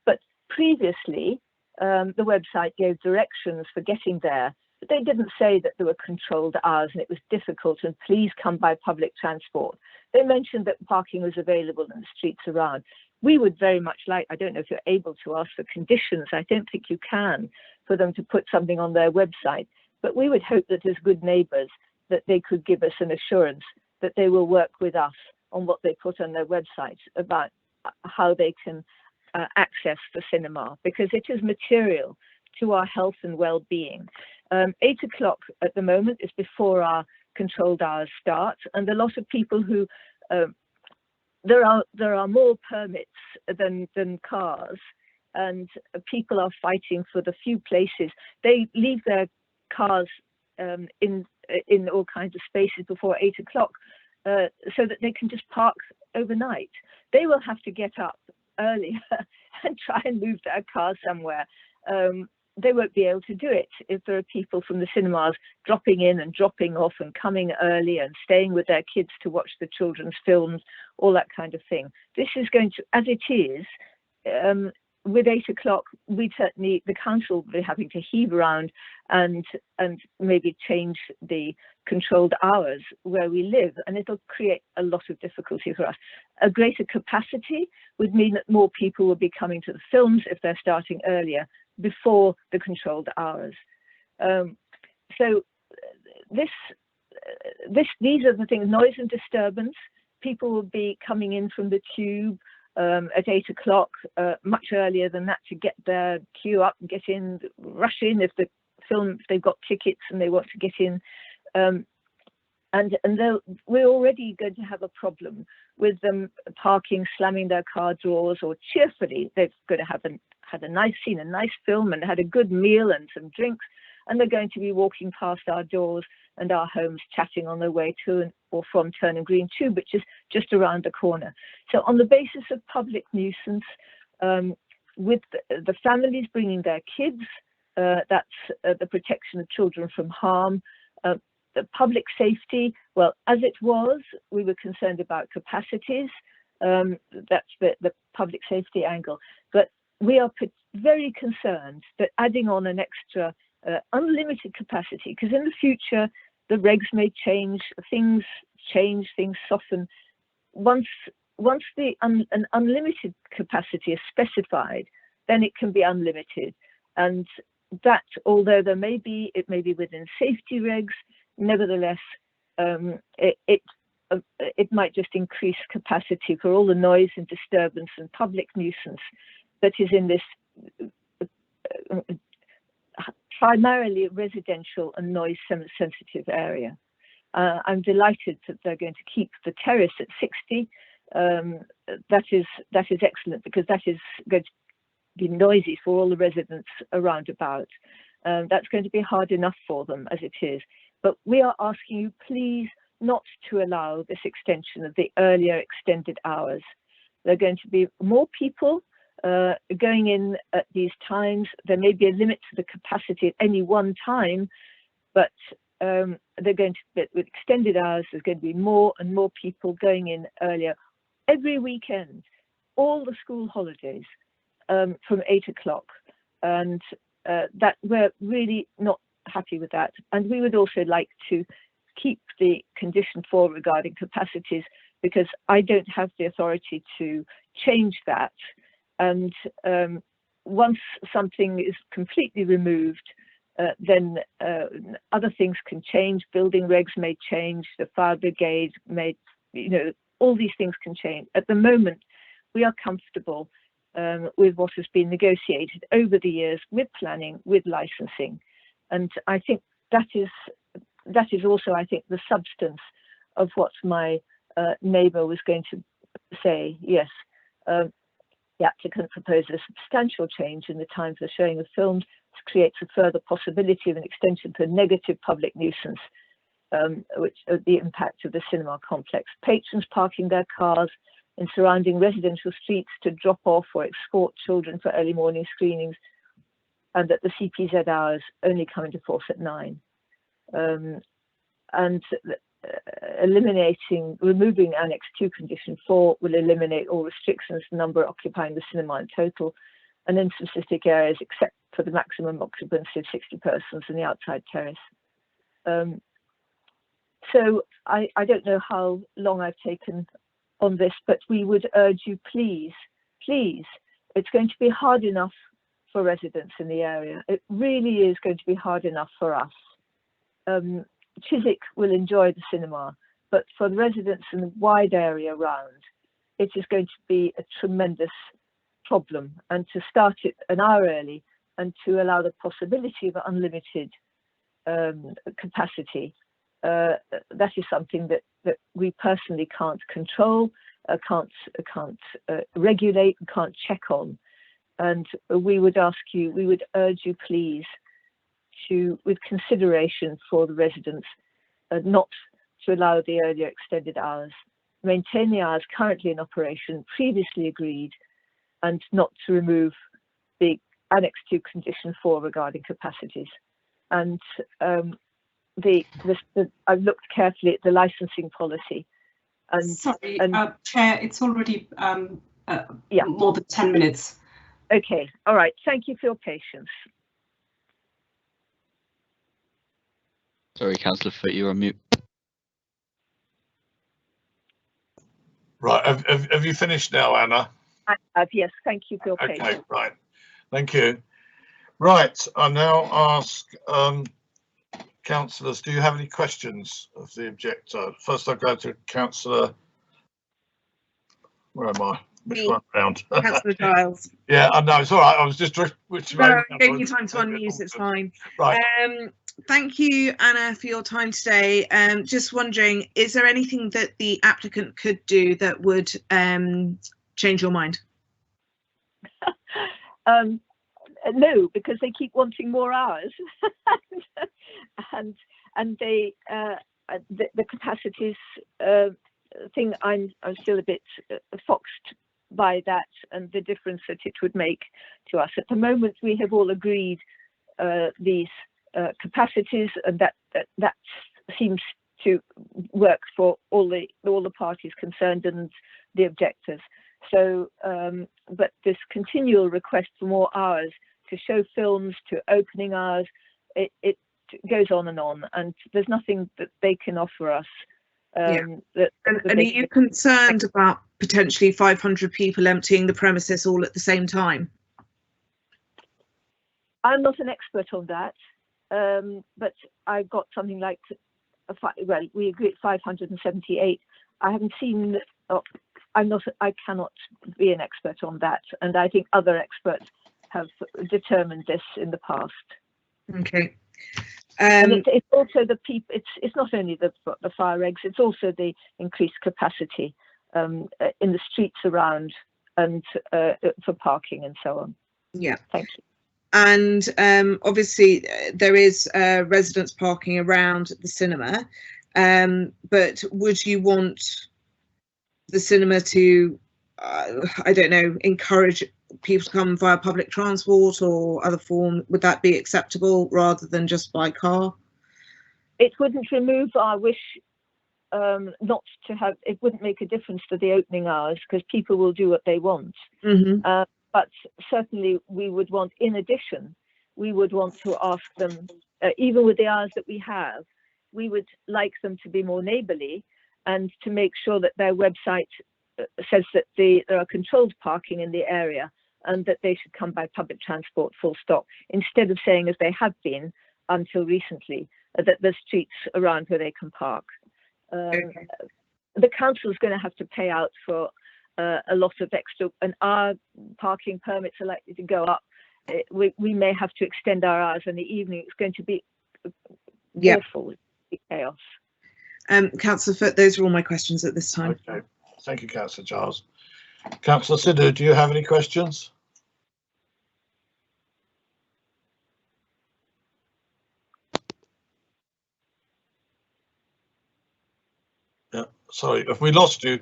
But previously, the website gave directions for getting there, but they didn't say that there were controlled hours and it was difficult and please come by public transport. They mentioned that parking was available in the streets around. We would very much like, I don't know if you're able to ask for conditions, I don't think you can, for them to put something on their website, but we would hope that as good neighbours that they could give us an assurance that they will work with us on what they put on their website about how they can access the cinema, because it is material to our health and well-being. 8 o'clock at the moment is before our controlled hours start, and a lot of people who there are more permits than cars, and people are fighting for the few places. They leave their cars in all kinds of spaces before 8 o'clock so that they can just park overnight. They will have to get up earlier and try and move their car somewhere. They won't be able to do it if there are people from the cinemas dropping in and dropping off and coming early and staying with their kids to watch the children's films, all that kind of thing. This is going to, as it is, with 8 o'clock, we certainly, the council will be having to heave around and maybe change the controlled hours where we live, and it'll create a lot of difficulty for us. A greater capacity would mean that more people will be coming to the films if they're starting earlier, before the controlled hours. So these are the things: noise and disturbance. People will be coming in from the tube at 8 o'clock, much earlier than that, to get their queue up and get in, rush in if the film, if they've got tickets and they want to get in. And we're already going to have a problem with them parking, slamming their car drawers, or cheerfully they've got to have seen a nice film and had a good meal and some drinks, and they're going to be walking past our doors and our homes, chatting on their way to or from Turnham Green Tube, which is just around the corner. So on the basis of public nuisance, with the families bringing their kids, that's the protection of children from harm, the public safety, well, as it was, we were concerned about capacities. That's the public safety angle. But we are very concerned that adding on an extra unlimited capacity, because in the future, the regs may change, things soften. Once an unlimited capacity is specified, then it can be unlimited. And that, although it may be within safety regs, nevertheless, it might just increase capacity for all the noise and disturbance and public nuisance that is in this primarily residential and noise sensitive area. I'm delighted that they're going to keep the terrace at 60. That is excellent, because that is going to be noisy for all the residents around about. That's going to be hard enough for them as it is. But we are asking you, please, not to allow this extension of the earlier extended hours. There are going to be more people going in at these times. There may be a limit to the capacity at any one time, but they're going to be with extended hours. There's going to be more and more people going in earlier every weekend, all the school holidays, from 8 o'clock, and that we're really not happy with that. And we would also like to keep the condition 4 regarding capacities, because I don't have the authority to change that. And once something is completely removed, then other things can change. Building regs may change, the fire brigade may, all these things can change. At the moment, we are comfortable with what has been negotiated over the years with planning, with licensing. And I think that is also, I think, the substance of what my neighbour was going to say. Yes, the applicant proposes a substantial change in the time for the showing of films. This creates a further possibility of an extension to a negative public nuisance, which the impact of the cinema complex. Patrons parking their cars in surrounding residential streets to drop off or escort children for early morning screenings, and that the CPZ hours only come into force at 9. And removing Annex 2 Condition 4 will eliminate all restrictions to the number occupying the cinema in total and in specific areas except for the maximum occupancy of 60 persons in the outside terrace. So I don't know how long I've taken on this, but we would urge you, please, it's going to be hard enough for residents in the area. It really is going to be hard enough for us. Chiswick will enjoy the cinema, but for the residents in the wide area around, it is going to be a tremendous problem. And to start it an hour early and to allow the possibility of unlimited capacity, that is something that we personally can't control, can't regulate, can't check on. And we would urge you, please, to, with consideration for the residents, not to allow the earlier extended hours, maintain the hours currently in operation, previously agreed, and not to remove the Annex 2 Condition 4 regarding capacities. And I've looked carefully at the licensing policy. And sorry, Chair, it's already more than 10 minutes. Okay, all right. Thank you for your patience. Sorry, Councillor Foote, you're on mute. Right, have you finished now, Anna? I have, yes. Thank you for your patience. Okay, right. Thank you. Right, I now ask councillors, do you have any questions of the objector? First, I'll go to Councillor. Where am I? Which one round? Councillor Giles. Yeah, I know, it's all right. I was just which way. No, gave you time to unmute, it's fine. Right. Thank you, Anna, for your time today. Just wondering, is there anything that the applicant could do that would change your mind? No, because they keep wanting more hours, and they the capacities thing. I'm still a bit foxed by that and the difference that it would make to us. At the moment, we have all agreed these capacities, and that seems to work for all the parties concerned and the objectors. So, but this continual request for more hours to show films, to opening hours, it goes on, and there's nothing that they can offer us. And are you concerned about potentially 500 people emptying the premises all at the same time? I'm not an expert on that, but I've got something like, well, we agree at 578. I haven't seen. I cannot be an expert on that, and I think other experts have determined this in the past. Okay. And it's also the people. It's not only the fire regs. It's also the increased capacity in the streets around and for parking and so on. Yeah. Thank you. And obviously there is residents parking around the cinema, but would you want the cinema to, I don't know, encourage people to come via public transport or other form? Would that be acceptable rather than just by car? it wouldn't remove our wish not to have, it wouldn't make a difference to the opening hours because people will do what they want. But certainly we would want, in addition, we would want to ask them, even with the hours that we have, we would like them to be more neighbourly and to make sure that their website says that there are controlled parking in the area and that they should come by public transport full stop, instead of saying, as they have been until recently, that there's streets around where they can park. The council is going to have to pay out for a lot of extra, and our parking permits are likely to go up. We may have to extend our hours in the evening. It's going to be awful. Chaos. Councillor Foote, those are all my questions at this time. Okay, thank you, Councillor Giles. Councillor Sidhu, do you have any questions? Yeah, sorry, have we lost you? I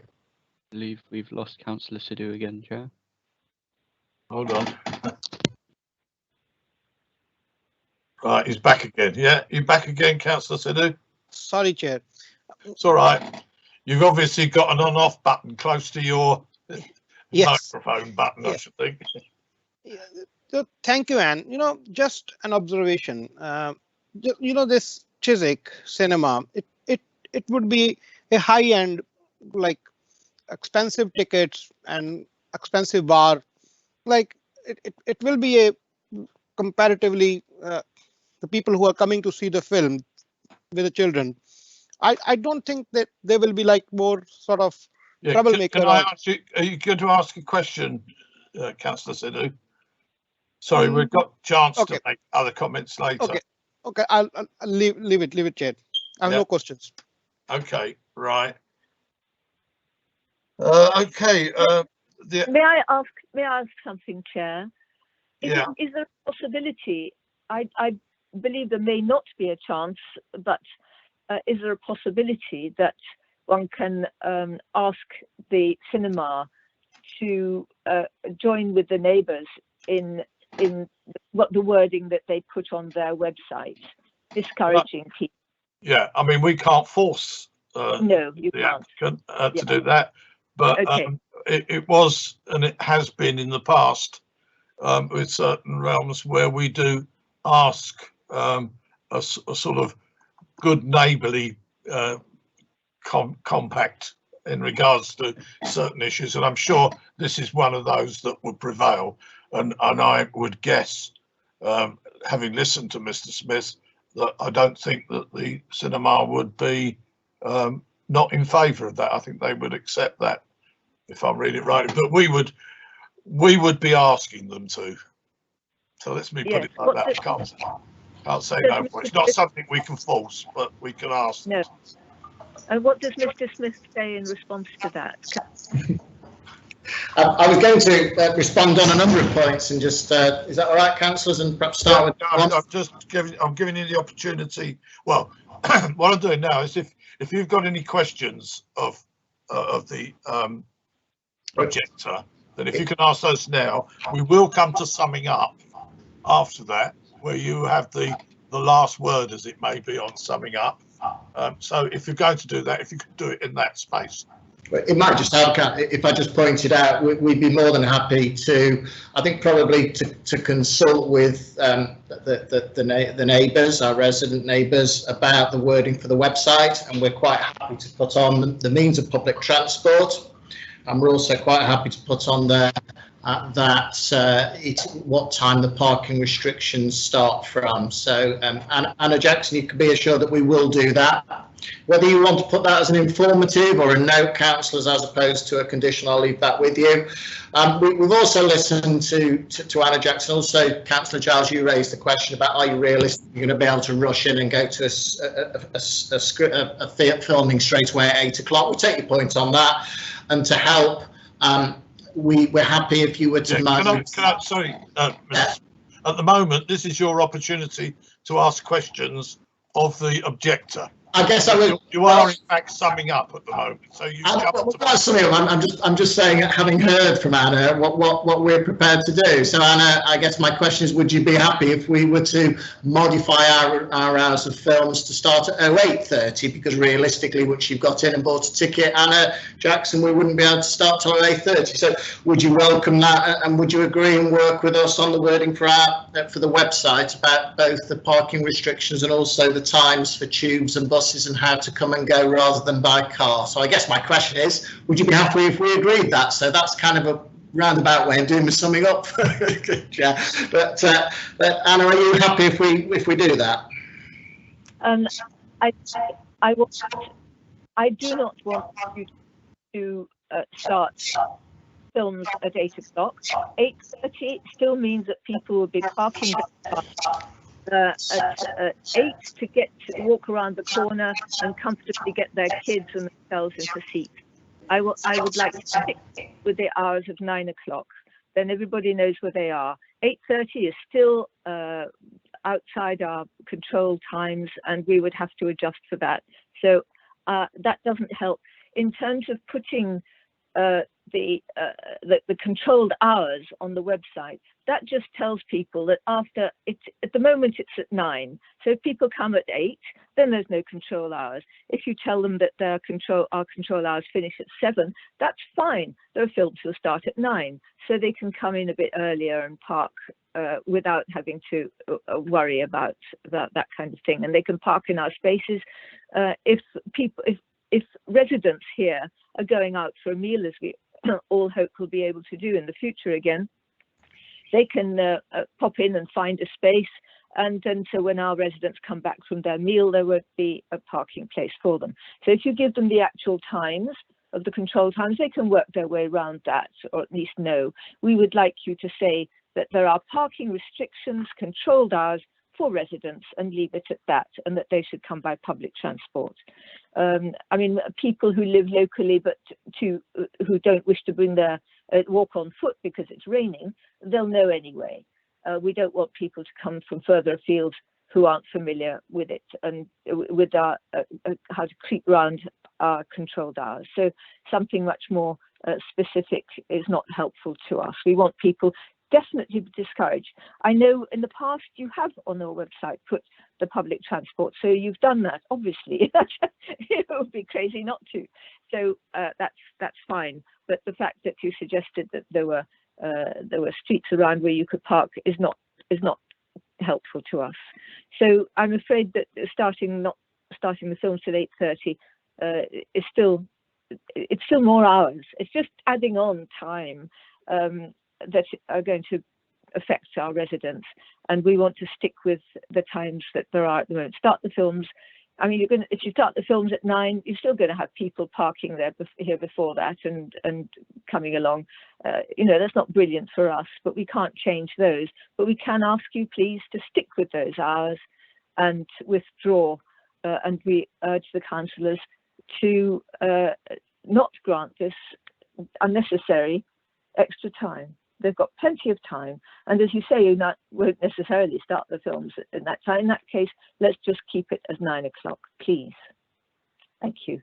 believe we've lost Councillor Sidhu again, Chair. Hold on. Right, he's back again. Yeah, you back again, Councillor Sidhu? Sorry, Chair. It's all right. You've obviously got an on-off button close to your microphone button, I should think. So, thank you, Anne. You know, just an observation. You know, this Chiswick cinema, it would be a high-end, like expensive tickets and expensive bar. Like it will be a comparatively the people who are coming to see the film with the children. I don't think that they will be like more sort of troublemaker. Can I ask you, are you going to ask a question, Councillor Sidhu? Sorry, we've got a chance to make other comments later. Okay, I'll leave it, Chair. I have no questions. Okay, right. Okay. May I ask something, Chair? Is there a possibility? I believe there may not be a chance, but is there a possibility that one can ask the cinema to join with the neighbours in what the wording that they put on their website, discouraging people? Yeah, I mean, we can't force no, you can't. Applicant to do that, but it was, and it has been in the past with certain realms where we do ask a sort of good neighbourly compact in regards to certain issues, and I'm sure this is one of those that would prevail. And I would guess, having listened to Mr. Smith, that I don't think that the cinema would be not in favour of that. I think they would accept that, if I read it right. But we would be asking them to. So let's put it like that. Can't say no. It's not something we can force, but we can ask. No. And what does Mr. Smith say in response to that? I was going to respond on a number of points and just, is that all right, councillors, and perhaps start with... I'm giving you the opportunity. Well, what I'm doing now is if you've got any questions of the projector, then if you can ask those now, we will come to summing up after that, where you have the last word, as it may be, on summing up. So if you're going to do that, if you could do it in that space. It might just help if I just pointed out, we'd be more than happy to, I think probably to consult with the neighbours, our resident neighbours, about the wording for the website, and we're quite happy to put on the means of public transport, and we're also quite happy to put on there what time the parking restrictions start from. So Anna Jackson, you can be assured that we will do that. Whether you want to put that as an informative or a note, councillors, as opposed to a condition, I'll leave that with you. We've also listened to Anna Jackson. Also, Councillor Giles, you raised the question about, are you realistic you're going to be able to rush in and go to a filming straight away at 8 o'clock? We'll take your point on that. And to help, we're happy if you were to... Sorry, at the moment, this is your opportunity to ask questions of the objector. I guess I would. You are in fact summing up at the moment, so you. I'm just saying, having heard from Anna, what we're prepared to do. So Anna, I guess my question is, would you be happy if we were to modify our hours of films to start at 08:30? Because realistically, once you've got in and bought a ticket, Anna Jackson, we wouldn't be able to start till 8:30. So would you welcome that, and would you agree and work with us on the wording for the website about both the parking restrictions and also the times for tubes and buses and how to come and go rather than by car? So I guess my question is, would you be happy if we agreed that? So that's kind of a roundabout way of doing the summing up. Yeah. But Anna, are you happy if we do that? I do not want you to start films at 8 o'clock. 8:30 still means that people will be parking at 8 to walk around the corner and comfortably get their kids and themselves into seats. I would like to stick with the hours of 9 o'clock. Then everybody knows where they are. 8:30 is still outside our control times, and we would have to adjust for that. So that doesn't help. In terms of putting the controlled hours on the website, that just tells people that after at the moment it's at 9. So if people come at 8, then there's no control hours. If you tell them that our control hours finish at 7, that's fine. Their films will start at 9, so they can come in a bit earlier and park without having to worry about that kind of thing. And they can park in our spaces. If residents here are going out for a meal, as we all hope will be able to do in the future again, they can pop in and find a space, and then so when our residents come back from their meal, there won't be a parking place for them. So if you give them the actual times of the control times, they can work their way around that, or at least know. We would like you to say that there are parking restrictions, controlled hours for residents, and leave it at that, and that they should come by public transport. I mean, people who live locally but who don't wish to bring their walk on foot because it's raining, they'll know anyway. We don't want people to come from further afield who aren't familiar with it and with our how to creep around our controlled hours. So something much more specific is not helpful to us. We want people definitely discouraged. I know in the past you have on our website put the public transport, so you've done that. Obviously, it would be crazy not to. So that's fine. But the fact that you suggested that there were streets around where you could park is not helpful to us. So I'm afraid that not starting the films at 8:30 is still more hours. It's just adding on time that are going to affect our residents, and we want to stick with the times that there are at the moment. Start the films. I mean, if you start the films at 9, you're still going to have people parking here before that and coming along. That's not brilliant for us, but we can't change those. But we can ask you, please, to stick with those hours and withdraw. And we urge the councillors to not grant this unnecessary extra time. They've got plenty of time, and as you say, you won't necessarily start the films in that time. In that case, let's just keep it as 9 o'clock, please. Thank you.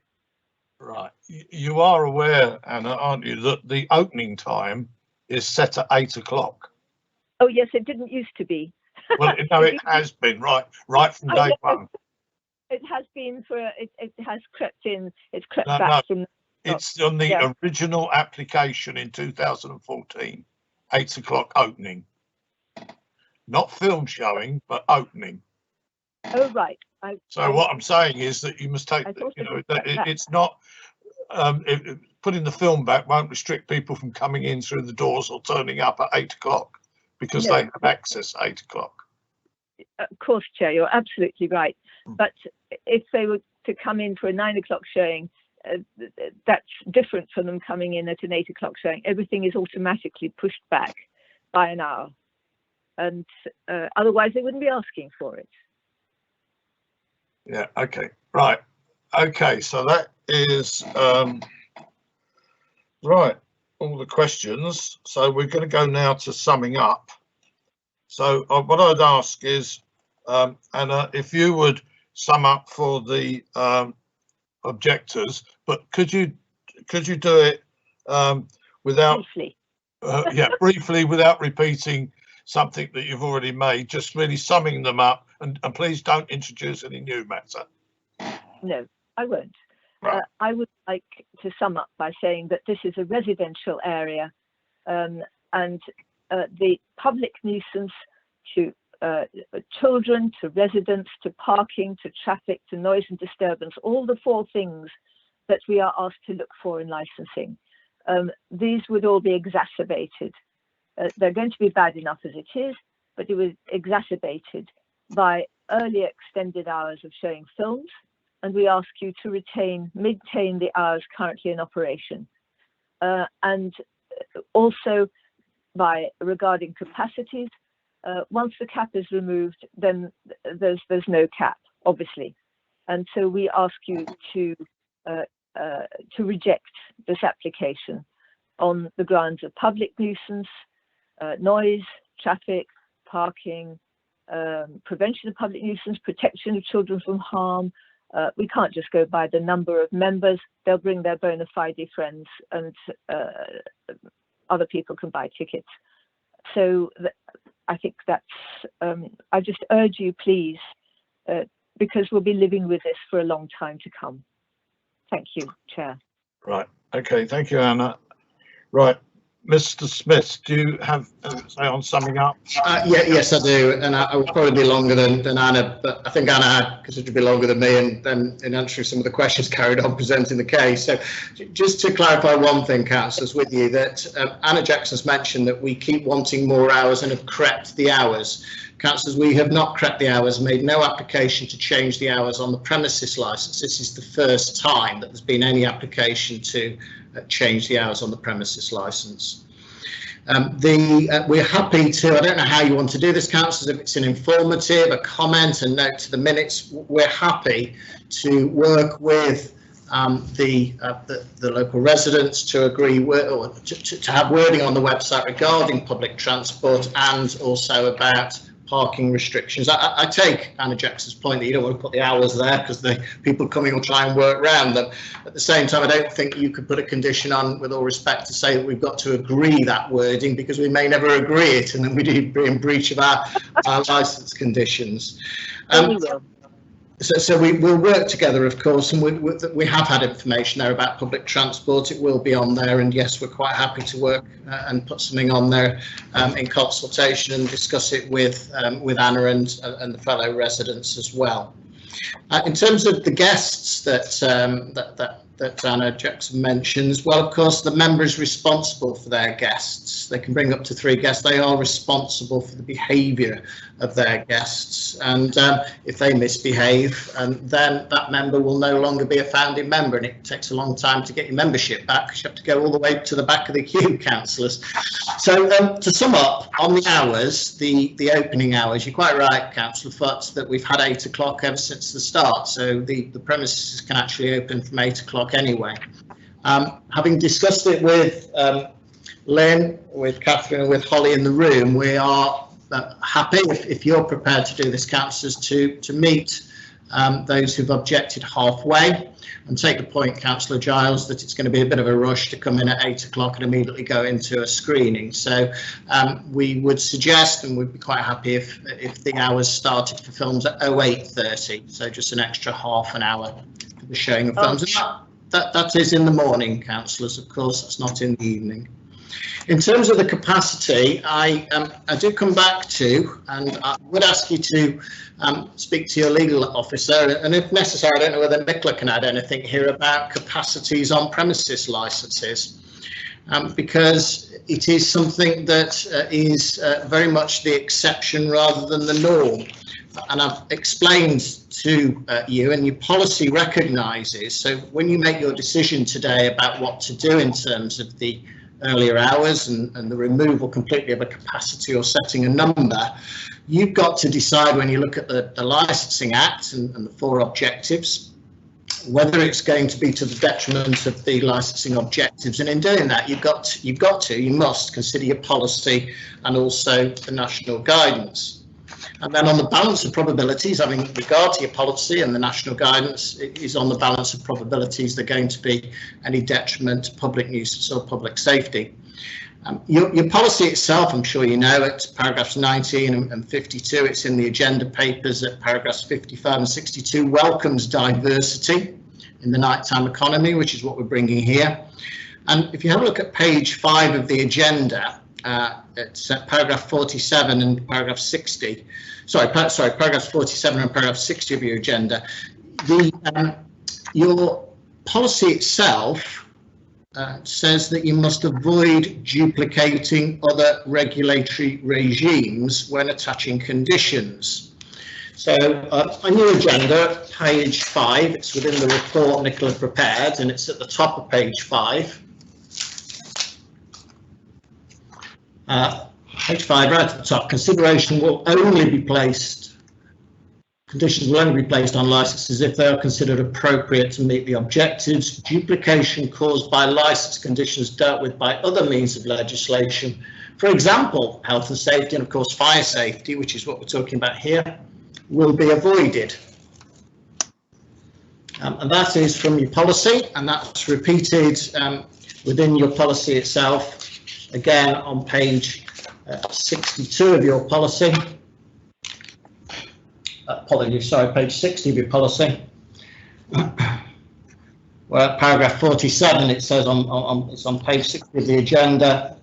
Right, you are aware, Anna, aren't you, that the opening time is set at 8 o'clock? Oh yes, it didn't used to be. Well, no, it has been right from day one. It has been it has crept in. It's crept back from. It's on the original application in 2014. 8 o'clock opening, not film showing, but opening. Oh right. So what I'm saying is that you must take, it's not putting the film back won't restrict people from coming in through the doors or turning up at 8 o'clock because they have access at 8 o'clock. Of course, Chair, you're absolutely right. But if they were to come in for a 9 o'clock showing, that's different from them coming in at an 8 o'clock showing. Everything is automatically pushed back by an hour, and otherwise they wouldn't be asking for it. Yeah, okay, right. Okay, so that is right, all the questions. So we're going to go now to summing up. So what I'd ask is, Anna, if you would sum up for the objectors, but could you do it without briefly. Briefly, without repeating something that you've already made, just really summing them up, and please don't introduce any new matter. No, I won't. Right. I would like to sum up by saying that this is a residential area, and the public nuisance to children, to residents, to parking, to traffic, to noise and disturbance, all the 4 things that we are asked to look for in licensing. These would all be exacerbated. They're going to be bad enough as it is, but it was exacerbated by early extended hours of showing films, and we ask you to maintain the hours currently in operation. And also by regarding capacities, once the cap is removed, then there's no cap, obviously. And so we ask you to reject this application on the grounds of public nuisance, noise, traffic, parking, prevention of public nuisance, protection of children from harm. We can't just go by the number of members. They'll bring their bona fide friends, and other people can buy tickets. So I think that's, I just urge you, please, because we'll be living with this for a long time to come. Thank you, Chair. Right. Okay. Thank you, Anna. Right. Mr. Smith, do you have say on summing up? Yes, I do, and I will probably be longer than Anna, but I think Anna had considerably longer than me, and then in answering some of the questions carried on presenting the case. So just to clarify one thing, councillors, with you, that Anna Jackson's mentioned that we keep wanting more hours and have crept the hours. Councillors, we have not crept the hours, made no application to change the hours on the premises licence. This is the first time that there's been any application to change the hours on the premises licence. We're happy to, I don't know how you want to do this, councillors, if it's an informative, a comment, a note to the minutes, we're happy to work with the local residents to agree or to have wording on the website regarding public transport and also about parking restrictions. I take Anna Jackson's point that you don't want to put the hours there because the people coming will try and work around them. At the same time, I don't think you could put a condition on, with all respect, to say that we've got to agree that wording, because we may never agree it and then we'd be in breach of our licence conditions. So we will work together, of course, and we have had information there about public transport. It will be on there, and yes, we're quite happy to work and put something on there in consultation and discuss it with Anna and the fellow residents as well. In terms of the guests that Anna Jackson mentions, well, of course, the member is responsible for their guests. They can bring up to 3 guests. They are responsible for the behaviour of their guests, and if they misbehave, then that member will no longer be a founding member, and it takes a long time to get your membership back because you have to go all the way to the back of the queue, councillors. So to sum up on the hours, the opening hours, you're quite right, Councillor Foote, that we've had 8 o'clock ever since the start, so the premises can actually open from 8 o'clock anyway. Having discussed it with Lynn, with Catherine and with Holly in the room, we are happy, if you're prepared to do this, councillors, to meet those who've objected halfway, and take the point, Councillor Giles, that it's going to be a bit of a rush to come in at 8 o'clock and immediately go into a screening. So we would suggest, and we'd be quite happy if the hours started for films at 08:30, so just an extra half an hour for the showing of films. That is in the morning, councillors, of course, that's not in the evening. In terms of the capacity, I do come back to, and I would ask you to speak to your legal officer, and if necessary, I don't know whether Nicola can add anything here about capacities on premises licences, because it is something that is very much the exception rather than the norm. And I've explained to you, and your policy recognises, so when you make your decision today about what to do in terms of the earlier hours and the removal completely of a capacity or setting a number, you've got to decide, when you look at the Licensing Act and the 4 objectives, whether it's going to be to the detriment of the licensing objectives. And in doing that, you must consider your policy and also the national guidance. And then on the balance of probabilities, having regard to your policy and the national guidance, it is on the balance of probabilities there going to be any detriment to public nuisance or public safety. Your policy itself, I'm sure you know it, paragraphs 19 and 52, it's in the agenda papers at paragraphs 55 and 62, welcomes diversity in the nighttime economy, which is what we're bringing here. And if you have a look at page 5 of the agenda, it's paragraph 47 and paragraph 60. Paragraphs 47 and paragraph 60 of your agenda. Your policy itself says that you must avoid duplicating other regulatory regimes when attaching conditions. So on your agenda, page 5, it's within the report Nicola prepared, and it's at the top of page 5. Page 5, right at the top, consideration will only be placed, conditions will only be placed on licenses if they are considered appropriate to meet the objectives. Duplication caused by licence conditions dealt with by other means of legislation, for example, health and safety and of course fire safety, which is what we're talking about here, will be avoided. And that is from your policy, and that's repeated within your policy itself. Again, on page 62 of your policy, apologies, sorry, page 60 of your policy, where paragraph 47, it says it's on page 60 of the agenda,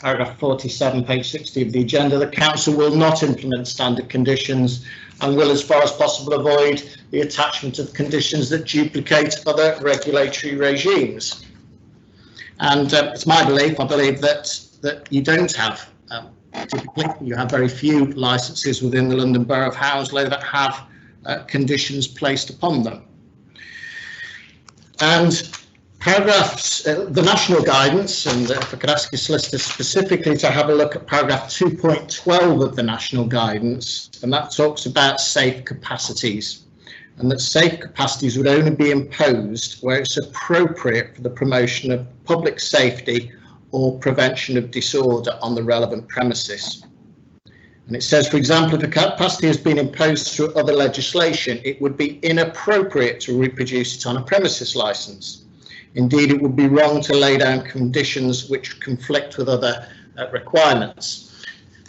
paragraph 47, page 60 of the agenda, the council will not implement standard conditions and will, as far as possible, avoid the attachment of conditions that duplicate other regulatory regimes. And it's my belief, I believe that you don't have, typically, you have very few licences within the London Borough of Hounslow that have conditions placed upon them. And paragraphs, the national guidance, and if I could ask your solicitor specifically to have a look at paragraph 2.12 of the national guidance, and that talks about safe capacities. And that safe capacities would only be imposed where it's appropriate for the promotion of public safety or prevention of disorder on the relevant premises. And it says, for example, if a capacity has been imposed through other legislation, it would be inappropriate to reproduce it on a premises licence. Indeed, it would be wrong to lay down conditions which conflict with other requirements.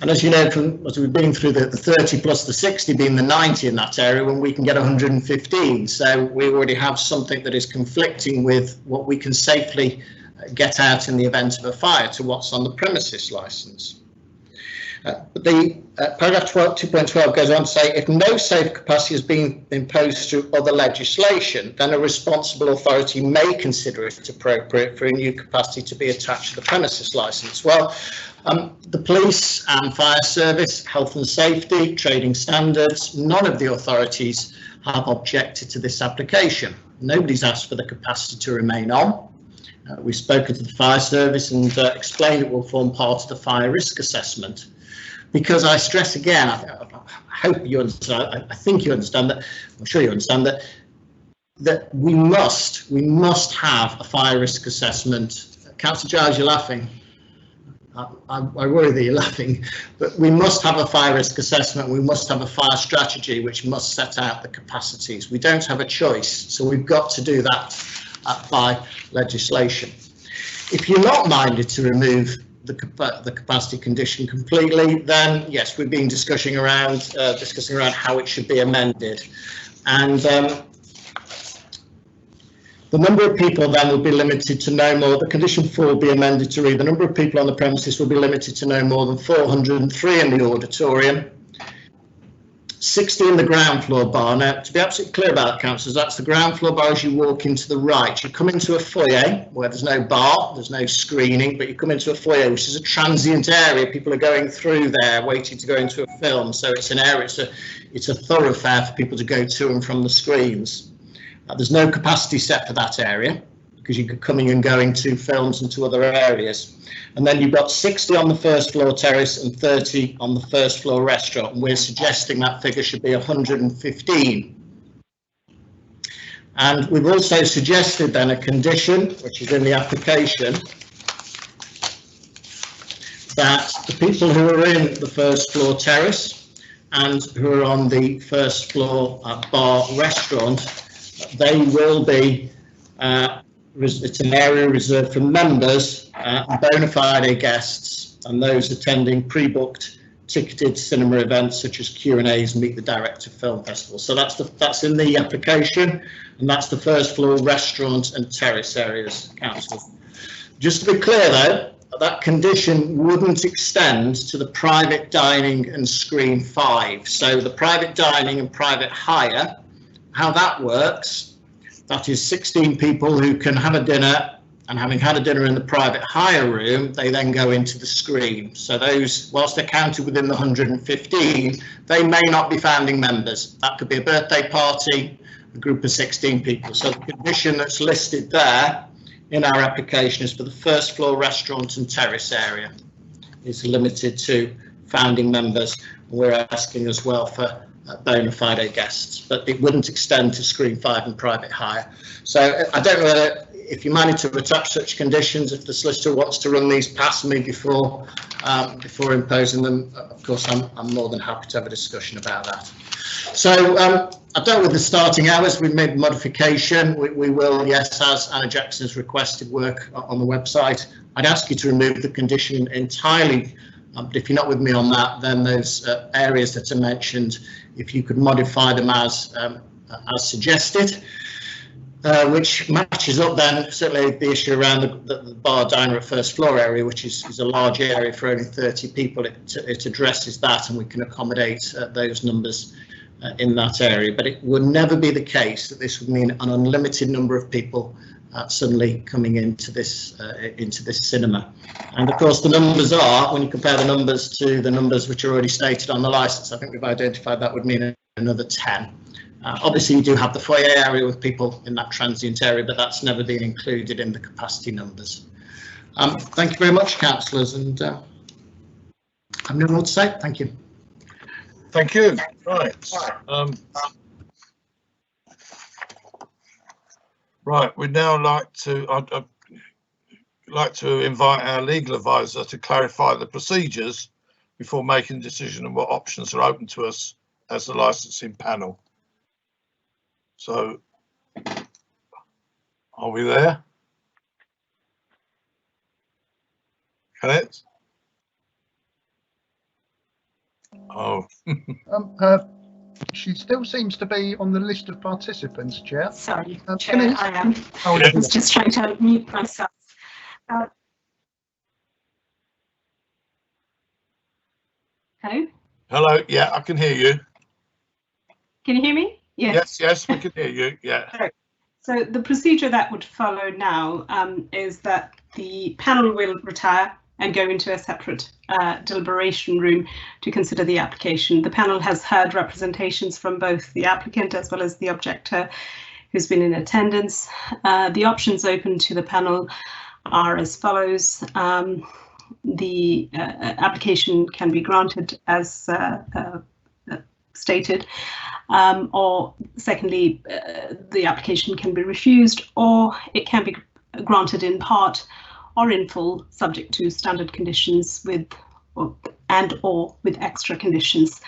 And as you know, as we've been through the 30 plus the 60 being the 90 in that area, when we can get 115. So we already have something that is conflicting with what we can safely get out in the event of a fire to what's on the premises licence. But the paragraph 2.12 goes on to say, if no safe capacity has been imposed through other legislation, then a responsible authority may consider it appropriate for a new capacity to be attached to the premises licence. Well, the police and fire service, health and safety, trading standards, none of the authorities have objected to this application. Nobody's asked for the capacity to remain on. We've spoken to the fire service and explained it will form part of the fire risk assessment. Because I stress again, I hope you understand, I think you understand that, I'm sure you understand that we must have a fire risk assessment. Councillor Giles, you're laughing. I worry that you're laughing, but we must have a fire risk assessment. We must have a fire strategy which must set out the capacities. We don't have a choice, so we've got to do that by legislation. If you're not minded to remove the capacity condition completely, then yes, we've been discussing around how it should be amended, and the number of people then will be limited to no more. The condition 4 will be amended to read: the number of people on the premises will be limited to no more than 403 in the auditorium, 60 in the ground floor bar. Now, to be absolutely clear about that, councillors, that's the ground floor bar as you walk into the right. You come into a foyer where there's no bar, there's no screening, but you come into a foyer which is a transient area. People are going through there waiting to go into a film, so it's an area, it's a thoroughfare for people to go to and from the screens. There's no capacity set for that area because you're coming and going to films and to other areas. And then you've got 60 on the first floor terrace and 30 on the first floor restaurant. And we're suggesting that figure should be 115. And we've also suggested then a condition, which is in the application, that the people who are in the first floor terrace and who are on the first floor bar restaurant, they will be, it's an area reserved for members, bona fide guests, and those attending pre-booked ticketed cinema events such as Q&As and Meet the Director Film Festival. So that's in the application, and that's the first floor restaurant and terrace areas, Councillor. Just to be clear though, that condition wouldn't extend to the private dining and screen 5. So the private dining and private hire, how that works, that is 16 people who can have a dinner, and having had a dinner in the private hire room, they then go into the screen. So those, whilst they're counted within the 115, they may not be founding members. That could be a birthday party, a group of 16 people. So the condition that's listed there in our application is for the first floor restaurant and terrace area. It's limited to founding members. We're asking as well for bona fide guests, but it wouldn't extend to screen 5 and private hire. So I don't know whether, if you manage to attach such conditions, if the solicitor wants to run these past me before imposing them, of course I'm more than happy to have a discussion about that. So I've dealt with the starting hours. We've made modification. We will, yes, as Anna Jackson's requested, work on the website. I'd ask you to remove the condition entirely, but if you're not with me on that, then those areas that are mentioned, if you could modify them as suggested. Which matches up then certainly the issue around the bar diner at first floor area, which is a large area for only 30 people. It addresses that, and we can accommodate those numbers in that area. But it would never be the case that this would mean an unlimited number of people suddenly coming into this cinema. And of course the numbers are, when you compare the numbers to the numbers which are already stated on the licence, I think we've identified that would mean another 10. Obviously you do have the foyer area with people in that transient area, but that's never been included in the capacity numbers. Thank you very much, councillors, and I've no more to say. Thank you. Thank you. Right. Right. We'd now like to. I'd like to invite our legal advisor to clarify the procedures before making a decision on what options are open to us as the licensing panel. So, are we there? Kenneth? Oh. She still seems to be on the list of participants, Chair. Sorry, Chair, I am. I was just trying to mute myself. Hello? Hello, yeah, I can hear you. Can you hear me? Yes. Yes, we can hear you, yeah. So the procedure that would follow now is that the panel will retire and go into a separate deliberation room to consider the application. The panel has heard representations from both the applicant as well as the objector who's been in attendance. The options open to the panel are as follows. The application can be granted as stated, or secondly, the application can be refused, or it can be granted in part or in full, subject to standard conditions with or with extra conditions.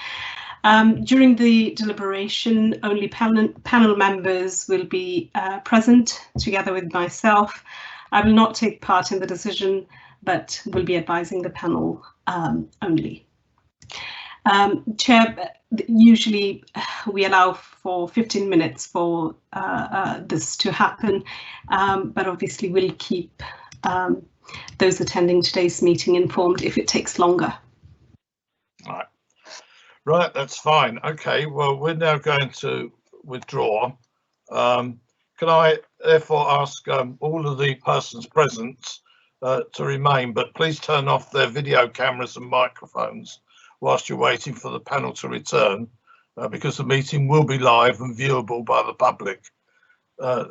During the deliberation, only panel members will be present together with myself. I will not take part in the decision, but will be advising the panel only. Chair, usually we allow for 15 minutes for this to happen, but obviously we'll keep those attending today's meeting informed if it takes longer. Right, that's fine. Okay, well, we're now going to withdraw. Can I therefore ask all of the persons present to remain, but please turn off their video cameras and microphones whilst you're waiting for the panel to return, because the meeting will be live and viewable by the public.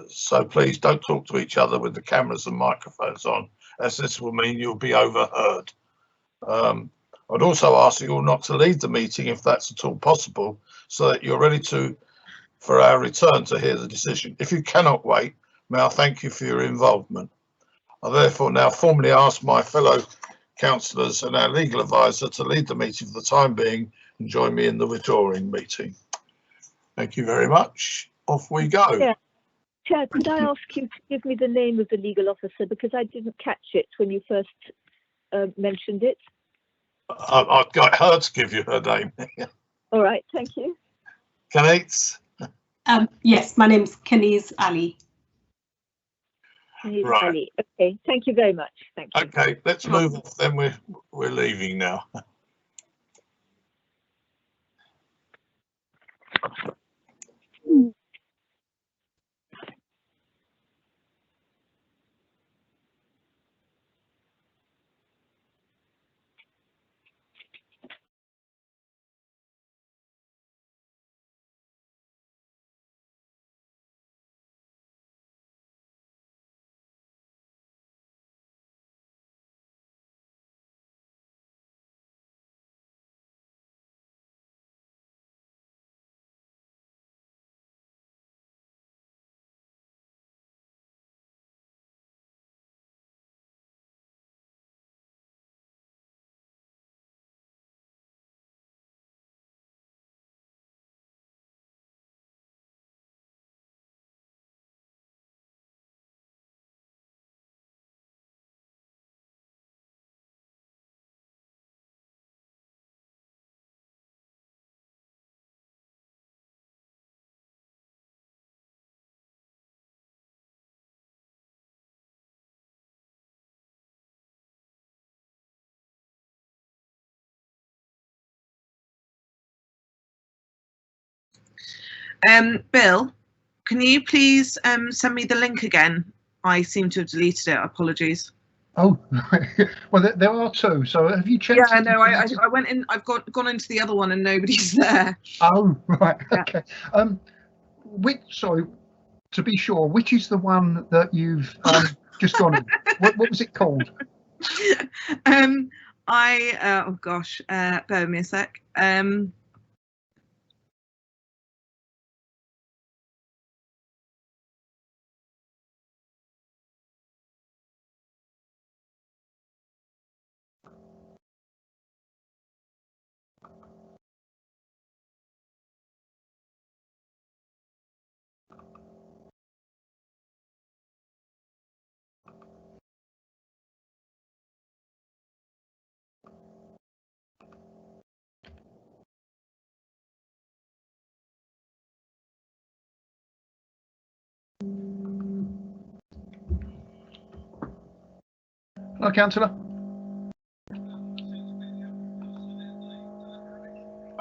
So please don't talk to each other with the cameras and microphones on, as this will mean you'll be overheard. I'd also ask you all not to leave the meeting if that's at all possible, so that you're ready for our return to hear the decision. If you cannot wait, may I thank you for your involvement. I therefore now formally ask my fellow councillors and our legal advisor to lead the meeting for the time being and join me in the withdrawing meeting. Thank you very much. Off we go. Yeah. Chair, could I ask you to give me the name of the legal officer, because I didn't catch it when you first mentioned it. I've got her to give you her name. All right, thank you. Kate? Yes, my name's Kenise Ali. Kenise Right. Ali. Okay, thank you very much. Thank you. Okay, let's move on. Then we're leaving now. Bill, can you please send me the link again? I seem to have deleted it. Apologies. Oh, well, there are two. So have you checked? Yeah, no, I went in. I've gone into the other one and nobody's there. Oh, right. Yeah. Okay. Sorry, to be sure, which is the one that you've just gone in? What was it called? Oh gosh, bear with me a sec. Hello, Councillor.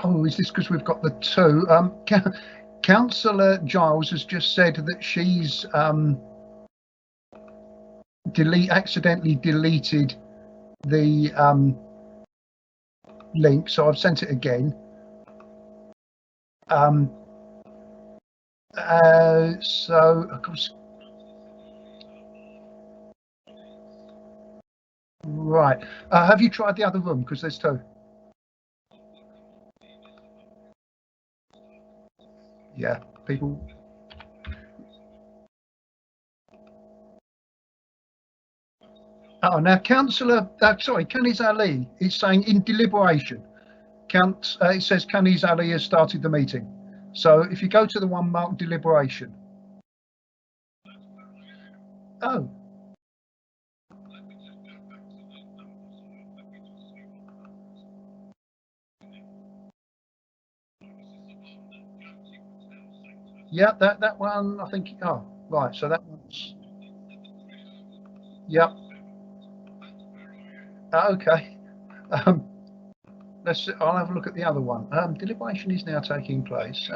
Oh, is this because we've got the two? Councillor Giles has just said that she's accidentally deleted the link, so I've sent it again. So of course, right. Have you tried the other room? Because there's two. Yeah, people. Oh, now Councillor, sorry, Kenise Ali is saying in deliberation. It says Kenise Ali has started the meeting. So if you go to the one marked deliberation. Oh. Yeah, that one, I think. Oh, right. So that one's. Yep. Okay. I'll have a look at the other one. Deliberation is now taking place.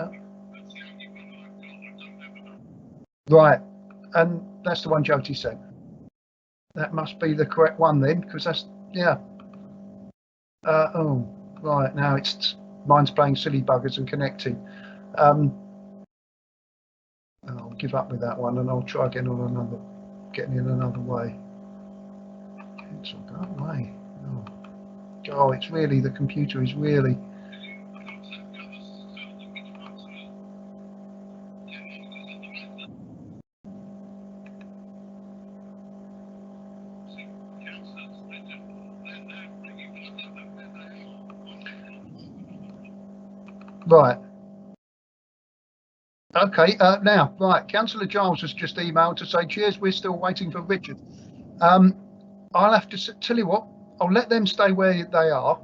Right, and that's the one Jyoti sent. That must be the correct one then, because that's oh, right. Now mine's playing silly buggers and connecting. I'll give up with that one, and I'll try again on getting in another way. Cancel, go away. Oh, it's really, the computer is really. Right. Okay. Now, right. Councillor Giles has just emailed to say, cheers, we're still waiting for Richard. I'll have to tell you what, I'll let them stay where they are,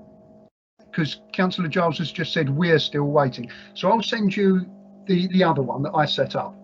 because Councillor Giles has just said we're still waiting. So I'll send you the other one that I set up.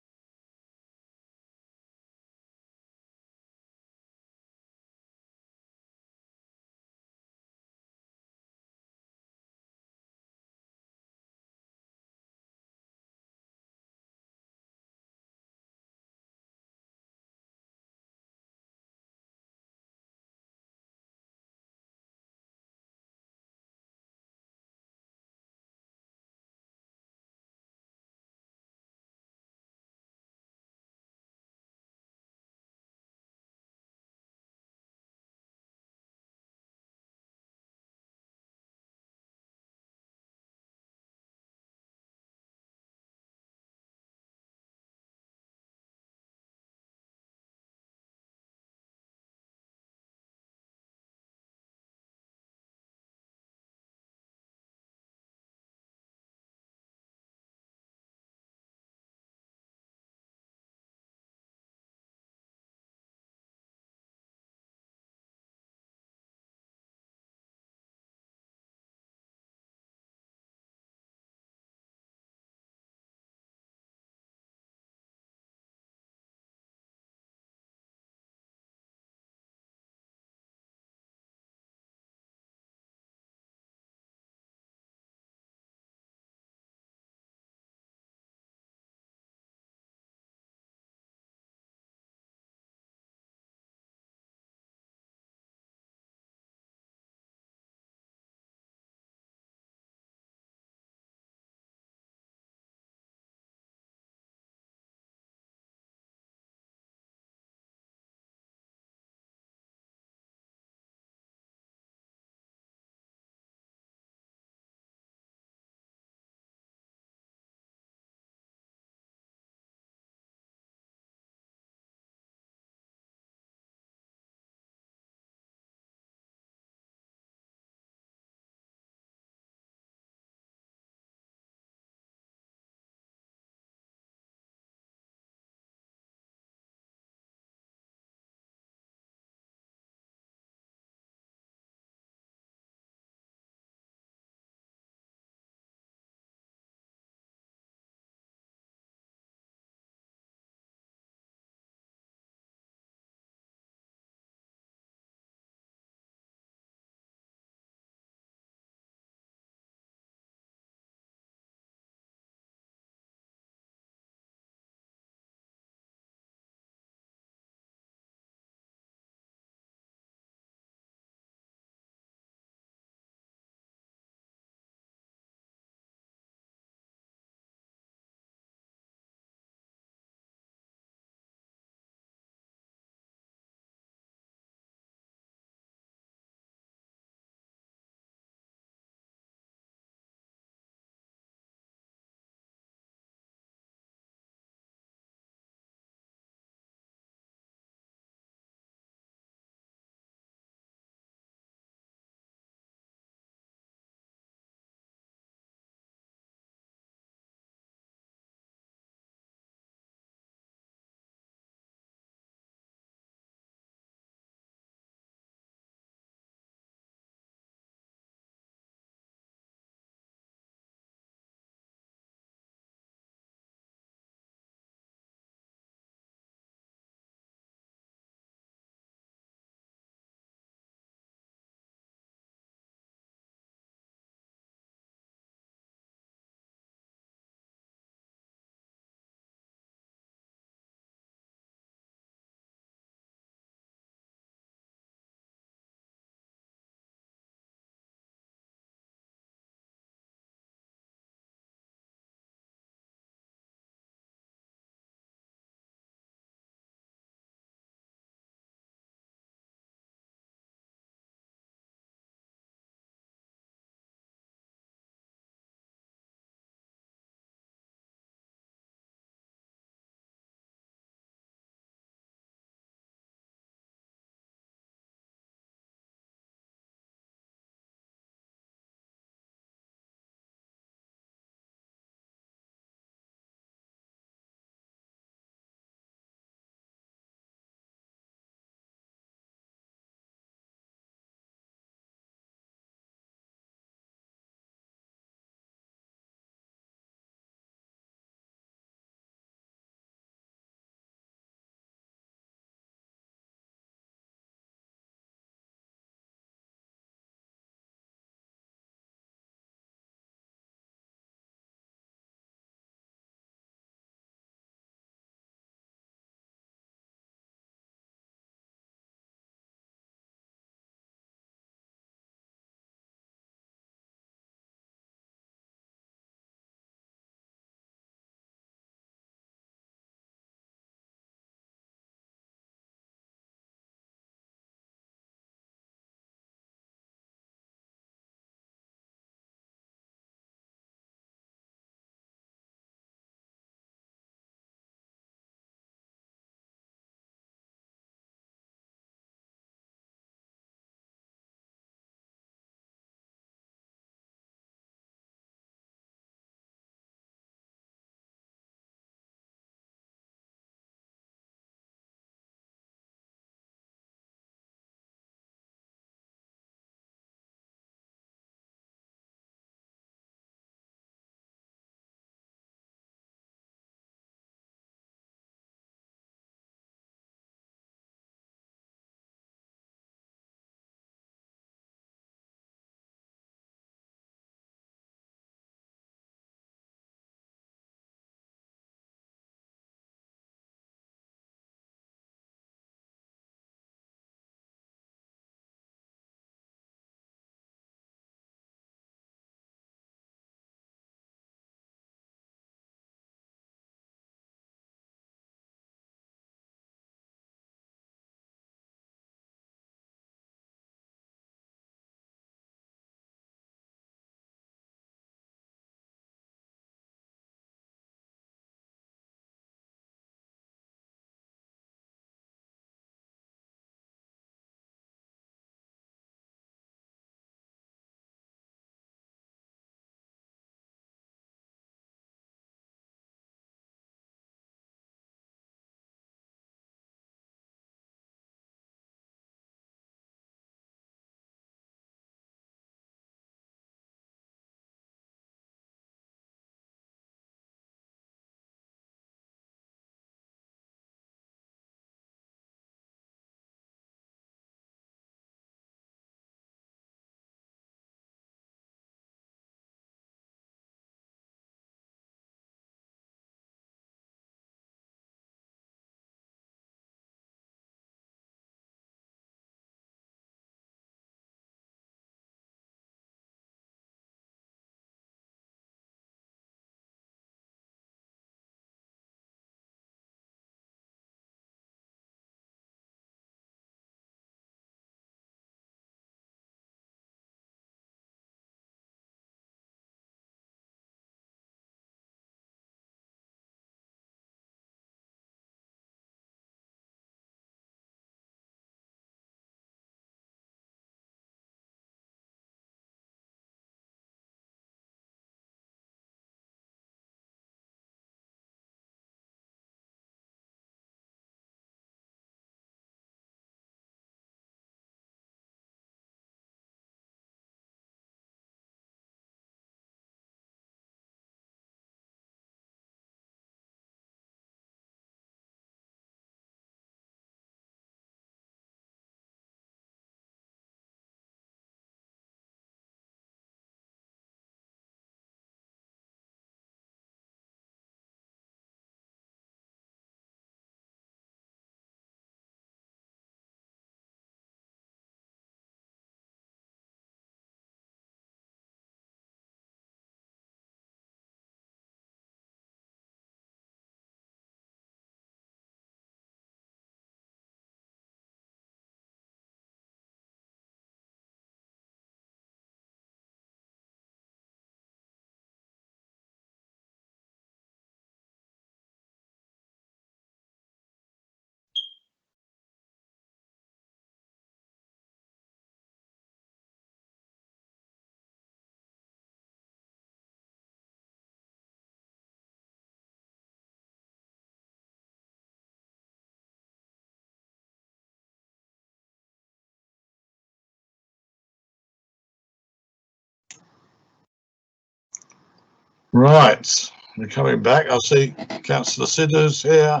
Right, we're coming back. I see Councillor Sidder's here.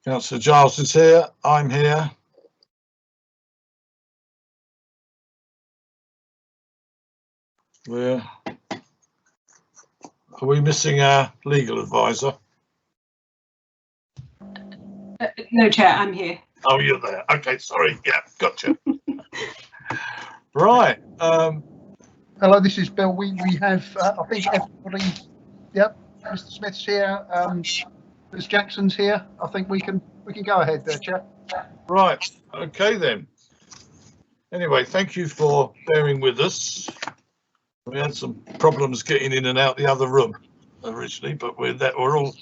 Councillor Giles is here. I'm here. Are we missing our legal advisor? No, Chair, I'm here. Oh, you're there. Okay, sorry. Yeah, gotcha. Right. Hello, this is Bill. We have, I think everybody, yep, Mr. Smith's here, Ms. Jackson's here. I think we can go ahead there, Chair. Right. Okay then. Anyway, thank you for bearing with us. We had some problems getting in and out the other room originally, but we're all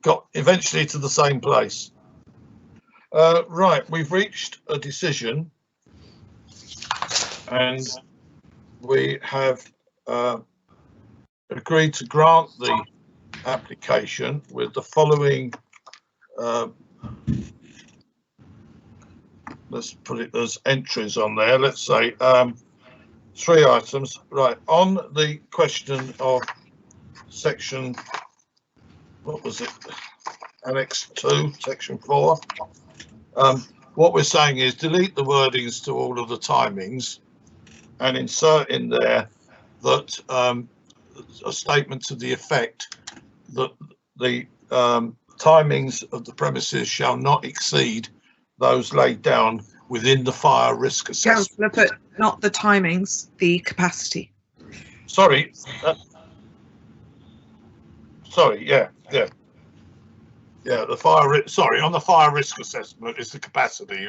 got eventually to the same place. Right, we've reached a decision, and we have agreed to grant the application with the following. Let's put it as entries on there. Let's say 3 items. Right, on the question of section, what was it? Annex 2, section 4. What we're saying is delete the wordings to all of the timings and insert in there that a statement to the effect that the timings of the premises shall not exceed those laid down within the fire risk assessment. Councillor, but not the timings, the capacity. Sorry. Sorry, yeah. The fire, sorry, on the fire risk assessment is the capacity,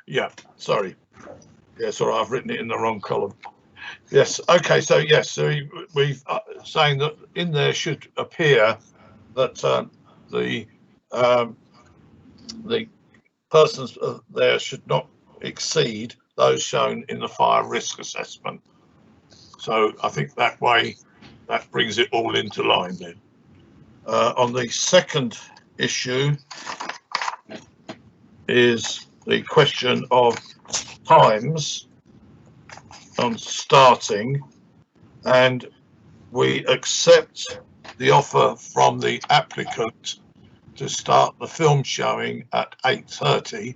yeah, sorry. Yeah, sorry, I've written it in the wrong column. Yes, okay, so yes, so we've saying that in there should appear that the persons there should not exceed those shown in the fire risk assessment. So I think that way that brings it all into line then. On the second issue is the question of times on starting, and we accept the offer from the applicant to start the film showing at 8:30,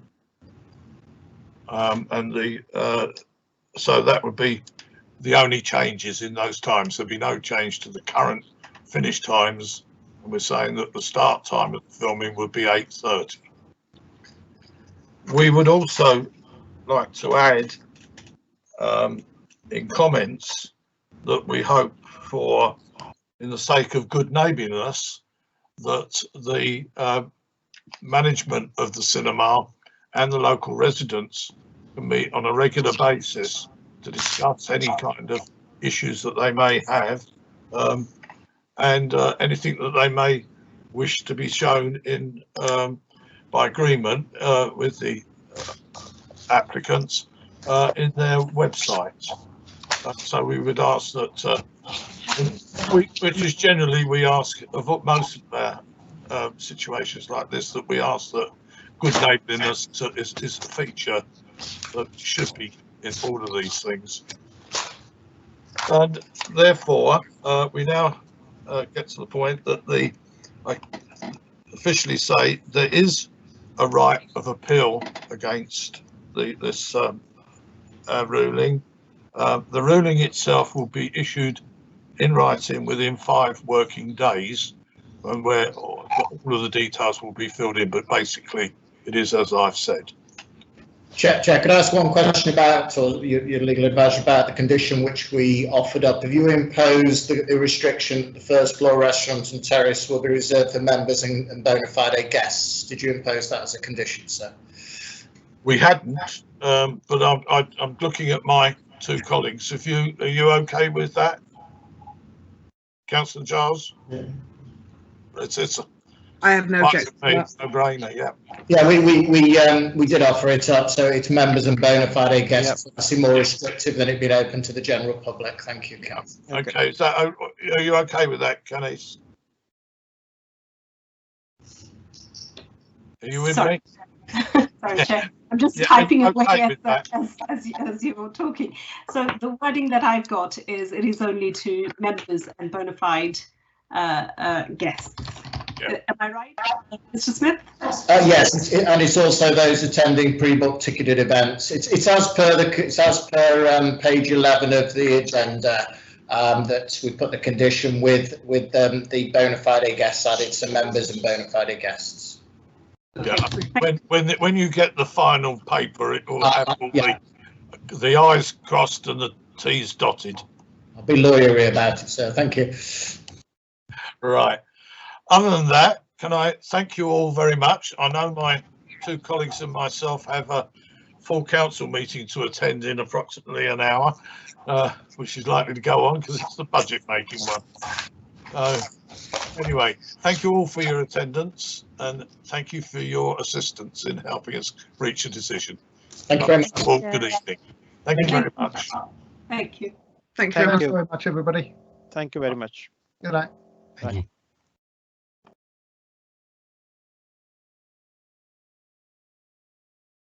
and so that would be the only changes in those times. There'd be no change to the current finish times, and we're saying that the start time of the filming would be 8:30. We would also like to add in comments that we hope for, in the sake of good neighbourliness, that the management of the cinema and the local residents can meet on a regular basis to discuss any kind of issues that they may have, and anything that they may wish to be shown in by agreement with the applicants in their websites. So we would ask that, which is generally we ask of most of our situations like this, that we ask that good neighbourliness is a feature that should be in all of these things. And therefore, we now get to the point that I officially say there is a right of appeal against this ruling. The ruling itself will be issued in writing within 5 working days, and where all of the details will be filled in, but basically it is as I've said. Chair, could I ask one question about, or your legal advisor, about the condition which we offered up? Have you imposed the restriction that the first floor restaurant and terrace will be reserved for members and bona fide guests? Did you impose that as a condition, sir? We hadn't, but I'm looking at my 2 colleagues. Are you okay with that, Councillor Giles? Yeah. I have no objection. No brainer, yeah. Yeah, we did offer it up, so it's members and bona fide guests. Yep. Obviously more restrictive than it being open to the general public. Thank you, Councillor. Okay, so are you okay with that, Canis? Are you with me? Sorry, Chair. I'm just Yeah, typing I'm away okay with that. as you were talking. So the wording that I've got is it is only to members and bona fide guests. Yeah. Am I right, Mr. Smith? Yes, and it's also those attending pre-booked ticketed events. It's as per page 11 of the agenda that we put the condition with the bona fide guests added, so members and bona fide guests. Yeah, I think when you get the final paper, it will have all yeah. the I's crossed and the T's dotted. I'll be lawyery about it, so thank you. Right. Other than that, can I thank you all very much? I know my two colleagues and myself have a full council meeting to attend in approximately an hour, which is likely to go on because it's the budget making one. Anyway, thank you all for your attendance and thank you for your assistance in helping us reach a decision. Thank you very much. Well, good evening. Thank you very much. Thank you. Thank you. Thank Thanks you. very much, everybody. Thank you very much. Good night. Thank you.